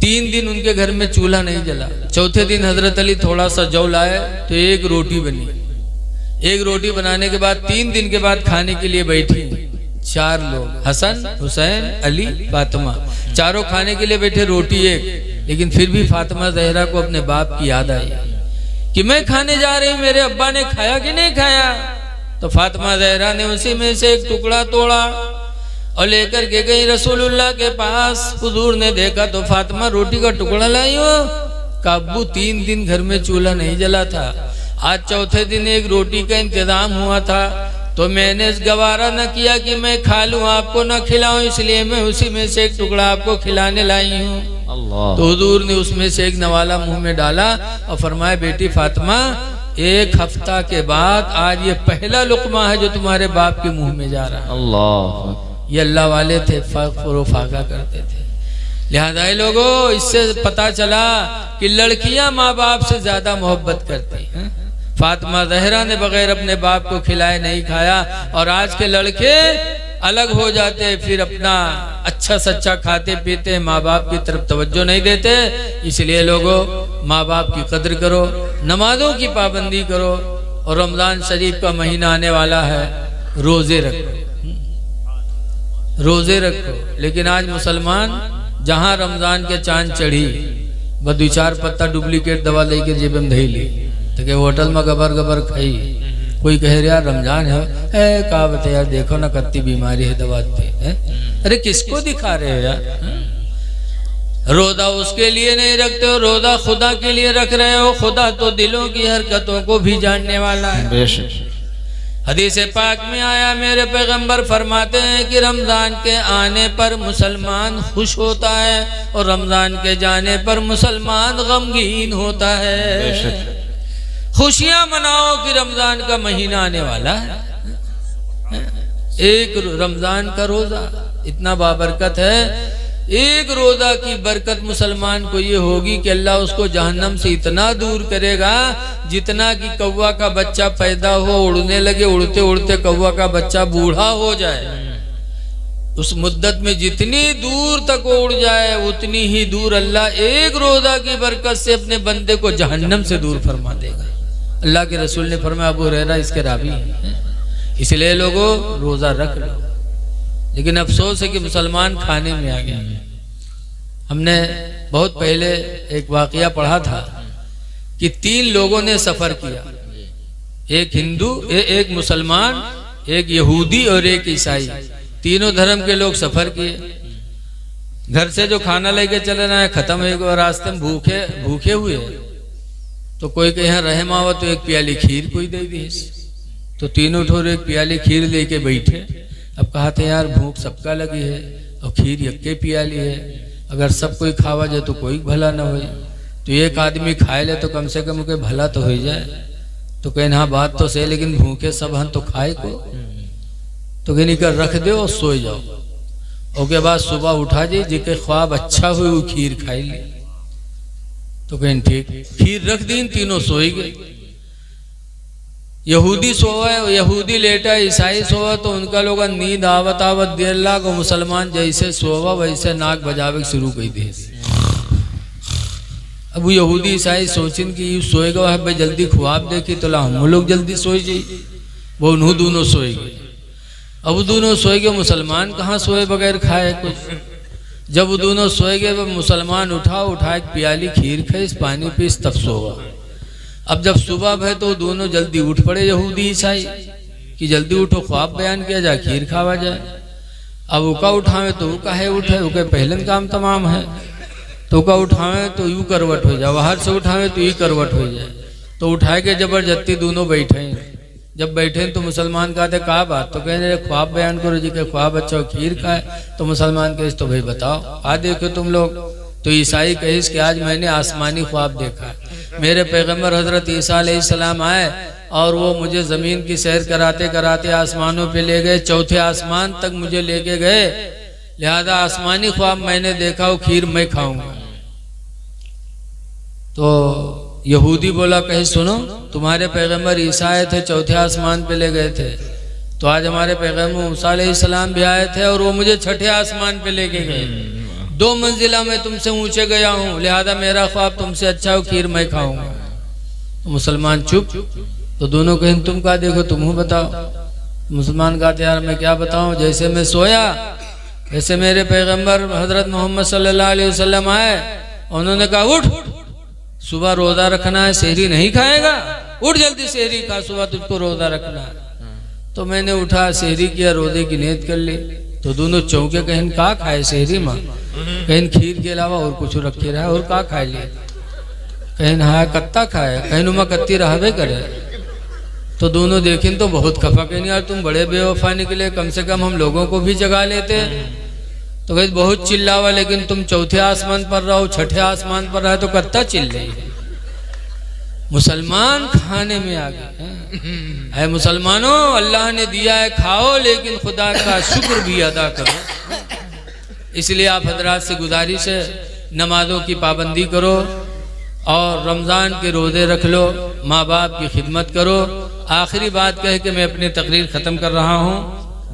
3 दिन उनके घर में चूल्हा नहीं जला। चौथे दिन हजरत अली थोड़ा सा जौ लाए तो एक रोटी बनी। एक रोटी बनाने के बाद 3 दिन के बाद खाने के लिए बैठी 4 लोग, हसन हुसैन अली फातिमा, चारों खाने के लिए बैठे, रोटी एक। लेकिन फिर भी फातिमा ज़हरा को अपने बाप की याद आई कि मैं खाने जा रही हूँ, मेरे अब्बा ने खाया कि नहीं खाया। तो फातिमा ज़हरा ने उसी में से एक टुकड़ा तोड़ा और लेकर के गई रसूलुल्लाह के पास। हुजूर ने देखा तो फातिमा रोटी का टुकड़ा लाई हो। काबू 3 दिन घर में चूल्हा नहीं जला था, आज चौथे दिन एक रोटी का इंतजाम हुआ था तो मैंने गवारा न किया कि मैं खा लूं आपको न खिलाऊं, इसलिए मैं उसी में से एक टुकड़ा आपको खिलाने लाई हूँ। अल्लाह। तो हुजूर ने उसमें से एक नवाला मुंह में डाला और फरमाया बेटी फातिमा 1 हफ्ता के बाद आज ये पहला लुकमा है जो तुम्हारे बाप के मुंह में जा रहा है। अल्लाह। ये अल्लाह वाले थे, फाका करते थे। लिहाजा लोगों इससे पता चला कि लड़कियां माँ बाप से ज्यादा मोहब्बत करती हैं। फातिमा ज़हरा ने बगैर अपने बाप को खिलाए नहीं खाया, और आज के लड़के अलग हो जाते, फिर अपना अच्छा सच्चा खाते पीते, माँ बाप की तरफ तवज्जो नहीं देते। इसलिए लोगों माँ बाप की कद्र करो, नमाजों की पाबंदी करो, और रमजान शरीफ का महीना आने वाला है, रोजे रखो, रोजे रखो। लेकिन आज मुसलमान जहाँ रमजान के चांद चढ़ी बस 2-4 पत्ता डुप्लीकेट दवा लेकर जेब में धई ली, तो के होटल में गबर गबर खाई। कोई कह रहा रमजान है कहा बता यार, देखो ना कत्ती बीमारी है दवा पे। अरे किसको दिखा रहे हो यार। रोजा उसके लिए नहीं रखते हो, रोजा खुदा के लिए रख रहे हो। खुदा तो दिलों की हरकतों को भी जानने वाला है। हदीस पाक में आया, मेरे पैगंबर फरमाते हैं कि रमजान के आने पर मुसलमान खुश होता है और रमजान के जाने पर मुसलमान गमगीन होता है। खुशियां मनाओ कि रमजान का महीना आने वाला है। एक रमजान का रोजा इतना बाबरकत है। एक रोजा की बरकत मुसलमान को ये होगी कि अल्लाह उसको जहन्नम से इतना दूर करेगा जितना कि कौवा का बच्चा पैदा हो, उड़ने लगे, उड़ते उड़ते कौवा का बच्चा बूढ़ा हो जाए, उस मुद्दत में जितनी दूर तक उड़ जाए उतनी ही दूर अल्लाह एक रोजा की बरकत से अपने बंदे को जहन्नम से दूर फरमा देगा। अल्लाह के रसूल ने फरमाया, अबू हुरैरा इसके रावी हैं। इसलिए लोगों रोजा रख लो। लेकिन अफसोस है कि मुसलमान खाने में आ गया। हमने बहुत पहले एक वाकया पढ़ा था कि 3 लोगों ने सफर किया, एक हिंदू, एक मुसलमान, एक यहूदी और एक ईसाई। तीनों धर्म के लोग सफर किए। घर से जो खाना लेके चले ना खत्म हो गया, रास्ते में भूखे हुए। तो कोई के यहाँ रहम आवा तो एक प्याली खीर कोई दे दी। तो तीनों ठोर एक प्याली खीर लेके बैठे। अब कहा था यार भूख सबका लगी है और खीर यक्के पियाली है, अगर सब कोई खावा जाए तो कोई भला ना हो। तो एक आदमी खाए ले तो कम से कम के भला तो हो जाए। तो कहने हाँ बात तो सही, लेकिन भूखे सब हन तो खाए को। तो कहने कर रख दे और सो जाओ। उसके बाद सुबह उठा जी के ख्वाब अच्छा हुई, वो खीर खाई ली। तो कहने ठीक, खीर रख दी, तीनों सोई गए। यहूदी सोवा, यहूदी लेटा, ईसाई सोवा, तो उनका लोग नींद आवत आवत देर लाग, और मुसलमान जैसे सोवा वैसे नाक बजावे शुरू कर दे। अब वो यहूदी ईसाई सोचिन कि ये सोएगा है भाई, जल्दी ख्वाब देखी तो ला हम लोग जल्दी सोए जाइए। वो उन्हों दोनों सोए गए। अब वो दोनों सोए गए, मुसलमान कहाँ सोए बगैर खाए कुछ। जब वो दोनों सोए गए, वो मुसलमान उठा एक प्याली खीर खाई, पानी पीस, तब सोवा। अब जब सुबह भय तो दोनों जल्दी उठ पड़े यहूदी ईसाई कि जल्दी उठो, ख्वाब बयान किया जाए, खीर खावा जाए। अब उका उठावे तो उका है उठे, उके पहले काम तमाम है। तो उका उठावे तो यूँ करवट हो जाए, बाहर से उठावे तो ये करवट हो जाए। तो उठाए के जबरदस्ती दोनों बैठे। जब बैठे तो मुसलमान कहते कहा बात, तो कह रहे ख्वाब बयान करो जी के ख्वाब अच्छा खीर खाए। तो मुसलमान कहे तो भाई बताओ, आ देखो तुम लोग। तो ईसाई कहिस कि आज मैंने आसमानी ख्वाब देखा। मेरे पैगंबर हजरत ईसा अलैहिस्सलाम आए और वो मुझे ज़मीन की सैर कराते कराते आसमानों पे ले गए, चौथे आसमान तक मुझे लेके गए। लिहाजा आसमानी ख्वाब मैंने देखा, वो खीर मैं खाऊंगा। तो यहूदी बोला कहीं सुनो, तुम्हारे पैगंबर ईसा आए थे, चौथे आसमान पे ले गए थे। तो आज हमारे पैगंबर मूसा अलैहिस्सलाम भी आए थे और वो मुझे छठे आसमान पे लेके गए। 2 मंजिला में तुमसे ऊंचे गया हूँ, लिहाजा मेरा ख्वाब तुमसे अच्छा हो, खीर मैं खाऊंगा। तो मुसलमान चुप। तो दोनों कहें तुम क्या देखो, तुम बताओ। मुसलमान कहते यार मैं क्या बताऊं, जैसे मैं सोया वैसे मेरे पैगंबर हजरत मोहम्मद सल्लल्लाहु अलैहि वसल्लम आए। उन्होंने कहा उठ, सुबह रोजा रखना है, सेहरी नहीं खाएगा, उठ जल्दी सेहरी खा, सुबह तुझको रोजा रखना है। तो मैंने उठा, सेहरी किया, रोजे की नीयत कर ली। तो दोनों चौके कहें का खाए सेहरी माँ, कहीं खीर के अलावा और कुछ रखे रहा और का खाए लिए। कहीं हाँ कत्ता खाए, कहीं नुमा कत्ती रहबे करे। तो दोनों देखें तो बहुत खफा, कहीं यार तुम बड़े बेवफा निकले, कम से कम हम लोगों को भी जगा लेते। तो कहीं बहुत चिल्लावा, लेकिन तुम चौथे आसमान पर रहो, छठे आसमान पर रहे तो कत्ता चिल्ल रही है। मुसलमान खाने में आ गए। है मुसलमानों, अल्लाह ने दिया है खाओ, लेकिन खुदा का शुक्र भी अदा करो। इसलिए आप हजरात से गुजारिश है, नमाजों की पाबंदी करो और रमज़ान के रोज़े रख लो, माँ बाप की खिदमत करो। आखिरी बात कह के मैं अपनी तकरीर ख़त्म कर रहा हूँ।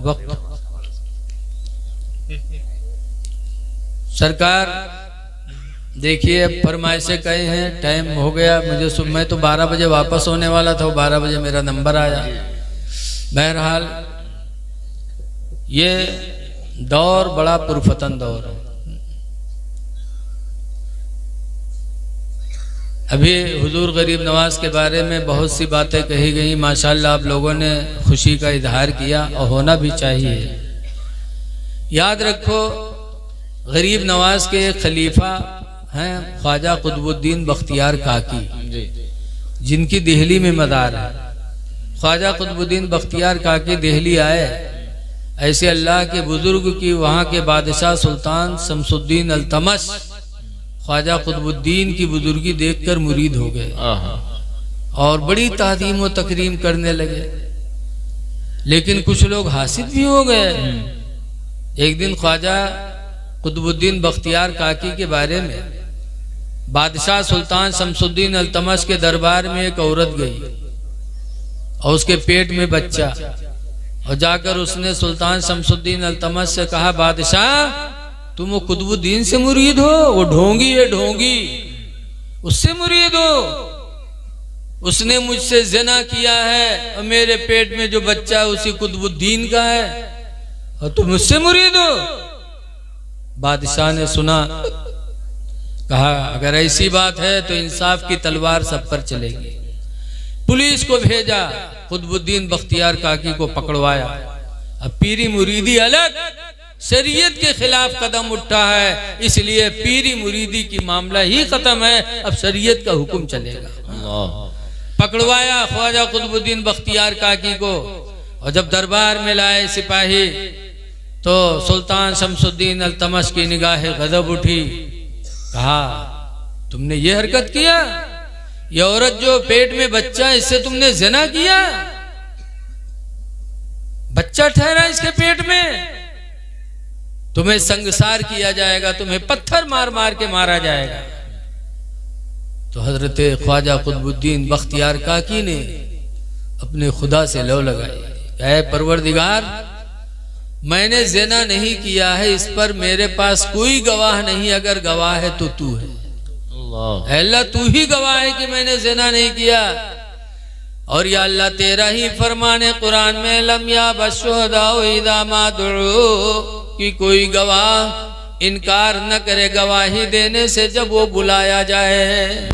वक्त सरकार देखिए फरमाइशें कई हैं, टाइम हो गया मुझे, मैं तो 12 बजे वापस होने वाला था, 12 बजे मेरा नंबर आया। बहरहाल ये दौर बड़ा पुरफतन दौर है। अभी हुजूर गरीब नवाज के बारे में बहुत सी बातें कही गई, माशाल्लाह आप लोगों ने खुशी का इजहार किया और होना भी चाहिए। याद रखो गरीब नवाज के एक खलीफा हैं ख्वाजा कुतुबुद्दीन बख्तियार काकी, जिनकी दिल्ली में मज़ार है। ख्वाजा कुतुबुद्दीन बख्तियार काकी दिल्ली आए, ऐसे अल्लाह के बुजुर्ग की वहाँ के बादशाह सुल्तान शमसुद्दीन अल्तमश ख्वाजा कुतुबुद्दीन की बुजुर्गी देखकर मुरीद हो गए और बड़ी ताज़ीम व तकरीम करने लगे। लेकिन कुछ लोग हासिद भी हो गए। एक दिन ख्वाजा कुतुबुद्दीन बख्तियार काकी के बारे में बादशाह सुल्तान शमसुद्दीन अल्तमश के दरबार में एक औरत गई और उसके पेट में बच्चा, और जाकर उसने सुल्तान शमसुद्दीन अल्तमश से कहा बादशाह तुम वो कुतुबुद्दीन से मुरीद हो, वो ढोंगी है ढोंगी, उससे मुरीद हो, उसने मुझसे ज़िना किया है और मेरे पेट में जो बच्चा है उसी कुतुबुद्दीन का है और तुम मुझसे मुरीद हो। बादशाह ने सुना, कहा अगर ऐसी बात है तो इंसाफ की तलवार सब पर चलेगी। पुलिस को भेजा, कुतुबुद्दीन बख्तियार काकी को पकड़वाया। अब पीरी मुरीदी अलग, शरीयत के खिलाफ कदम उठा है, इसलिए पीरी मुरीदी की मामला ही खत्म है, अब शरीयत का हुक्म चलेगा। पकड़वाया ख्वाजा कुतुबुद्दीन बख्तियार काकी को, और जब दरबार में लाए सिपाही तो सुल्तान शमसुद्दीन अल्तमश की निगाह गजब उठी। कहा तुमने ये हरकत किया, ये औरत जो पेट में बच्चा है, इससे तुमने ज़िना किया, बच्चा ठहरा इसके पेट में, तुम्हें संगसार किया जाएगा, तुम्हें पत्थर मार मार के मारा जाएगा। तो हजरत ख्वाजा कुतुबुद्दीन बख्तियार काकी ने अपने खुदा से लौ लगाई, ऐ परवरदिगार, मैंने ज़िना नहीं किया है, इस पर मेरे पास कोई गवाह नहीं, अगर गवाह है तो तू है। अल्लाह तू ही गवाह है कि मैंने ज़िना नहीं किया। और या अल्लाह तेरा ही फरमान है कुरान में, लम या बशुहदाउ इदा मा दुउ, कि कोई गवाह इनकार न करे गवाही देने से जब वो बुलाया जाए।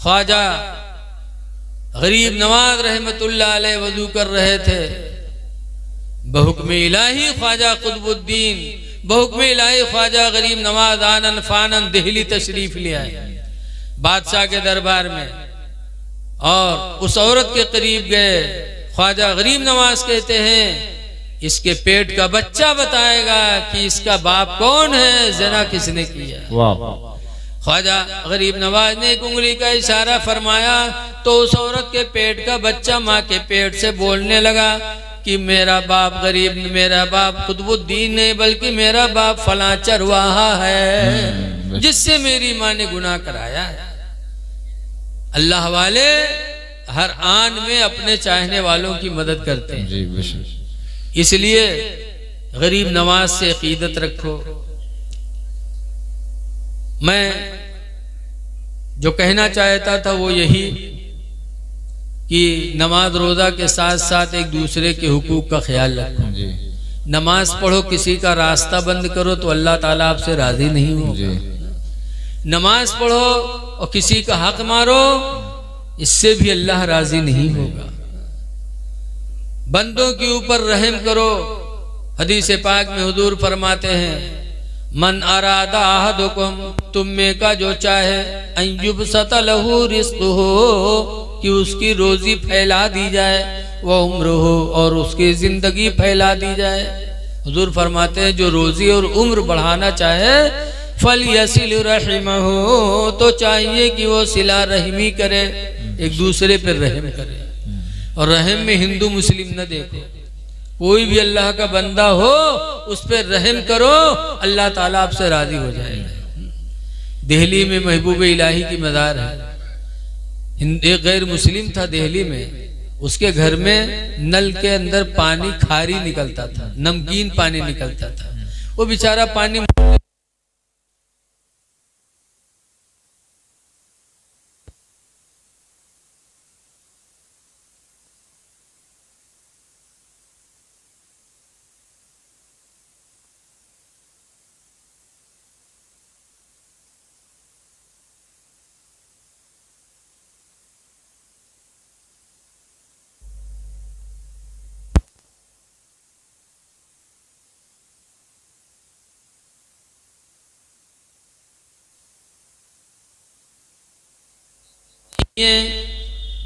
ख्वाजा गरीब नवाज रहमतुल्लाह अलैह वजू कर रहे थे, बहुक्म इलाही ख्वाजा कुतुबुद्दीन, बहुक्म इलाही ख्वाजा गरीब नवाज आनन फानन दिल्ली तशरीफ ले आए बादशाह के दरबार में, और उस औरत के करीब गए। ख्वाजा गरीब नवाज कहते हैं, इसके पेट का बच्चा बताएगा कि इसका बाप कौन है, ज़िना किसने किया। वाह। ख्वाजा गरीब नवाज ने एक उंगली का इशारा फरमाया तो उस औरत के पेट का बच्चा माँ के पेट से बोलने लगा कि मेरा बाप गरीब, मेरा बाप कुतुबुद्दीन नहीं बल्कि मेरा बाप फला चरवाहा है जिससे मेरी माँ ने गुनाह कराया है। अल्लाह वाले हर आन में अपने चाहने वालों की मदद करते हैं जी, इसलिए गरीब नवाज से अकीदत रखो। मैं जो कहना चाहता था वो यही कि नमाज रोज़ा के साथ साथ एक दूसरे के हुकूक का ख्याल रखो। नमाज पढ़ो, किसी का रास्ता बंद करो तो अल्लाह ताला आपसे राजी नहीं होगा। नमाज पढ़ो और किसी का हक मारो, इससे भी अल्लाह राजी नहीं होगा। बंदों के ऊपर रहम करो। हदीस पाक में हुजूर फरमाते हैं, मन अरादा अहदुकुम, तुम में का जो चाहे, अय्युबसत लहू रिज़्क़ुहु, कि उसकी रोजी फैला दी जाए, वह उम्र हो, और उसकी जिंदगी फैला दी जाए। हुजूर फरमाते हैं जो रोजी और उम्र बढ़ाना चाहे, फल यसिल रहिमहु, तो चाहिए कि वो सिला रहमी करे, एक दूसरे पर रहम करे। और रहम में हिंदू मुस्लिम न देखो, कोई भी अल्लाह का बंदा हो उस पर रहम करो, अल्लाह ताला आपसे राजी हो जाएगा। दिल्ली में महबूब इलाही की मज़ार है। एक गैर मुस्लिम था दिल्ली में, उसके घर में नल के अंदर पानी खारी निकलता था, नमकीन पानी निकलता था। वो बेचारा पानी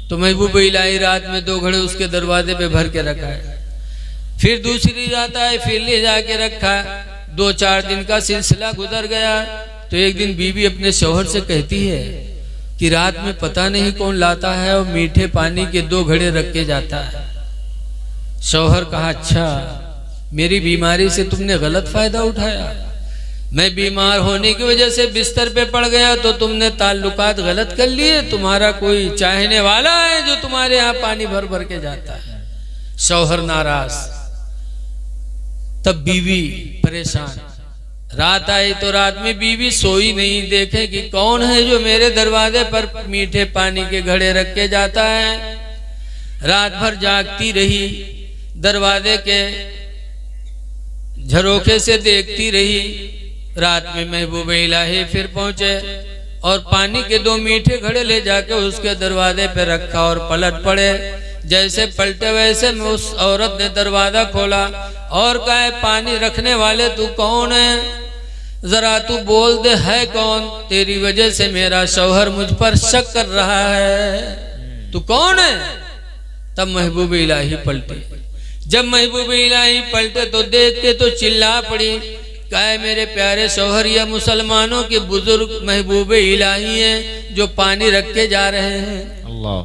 तो महबूब इलाही रात में 2 घड़े उसके दरवाजे पे भर के रखा है। फिर दूसरी रात आए, फिर ले जाके रखा। 2-4 दिन का सिलसिला गुजर गया तो एक दिन बीवी अपने शौहर से कहती है कि रात में पता नहीं कौन लाता है और मीठे पानी के 2 घड़े रख के जाता है। शौहर कहा, अच्छा, मेरी बीमारी से तुमने गलत फायदा उठाया। मैं बीमार होने की वजह से बिस्तर पे पड़ गया तो तुमने ताल्लुकात गलत कर लिए, तुम्हारा कोई चाहने वाला है जो तुम्हारे यहाँ पानी भर भर के जाता है। शौहर नाराज। तब बीवी परेशान। रात आई तो रात में बीवी सोई नहीं, देखे कि कौन है जो मेरे दरवाजे पर मीठे पानी के घड़े रख के जाता है। रात भर जागती रही, दरवाजे के झरोखे से देखती रही। रात में महबूब इलाही फिर पहुंचे और पानी के 2 मीठे घड़े ले जाके उसके दरवाजे पे रखा और पलट पड़े। जैसे पलटे वैसे में उस औरत ने दरवाजा खोला और कहा, पानी रखने वाले तू कौन है, जरा तू बोल दे है कौन, तेरी वजह से मेरा शौहर मुझ पर शक कर रहा है, तू कौन है। तब महबूब इलाही पलटे। जब महबूब इलाही पलटे तो देख के तो चिल्ला पड़ी, कहे मेरे प्यारे शौहर, या मुसलमानों के बुजुर्ग महबूब इलाही हैं जो पानी रख के जा रहे हैं। अल्लाह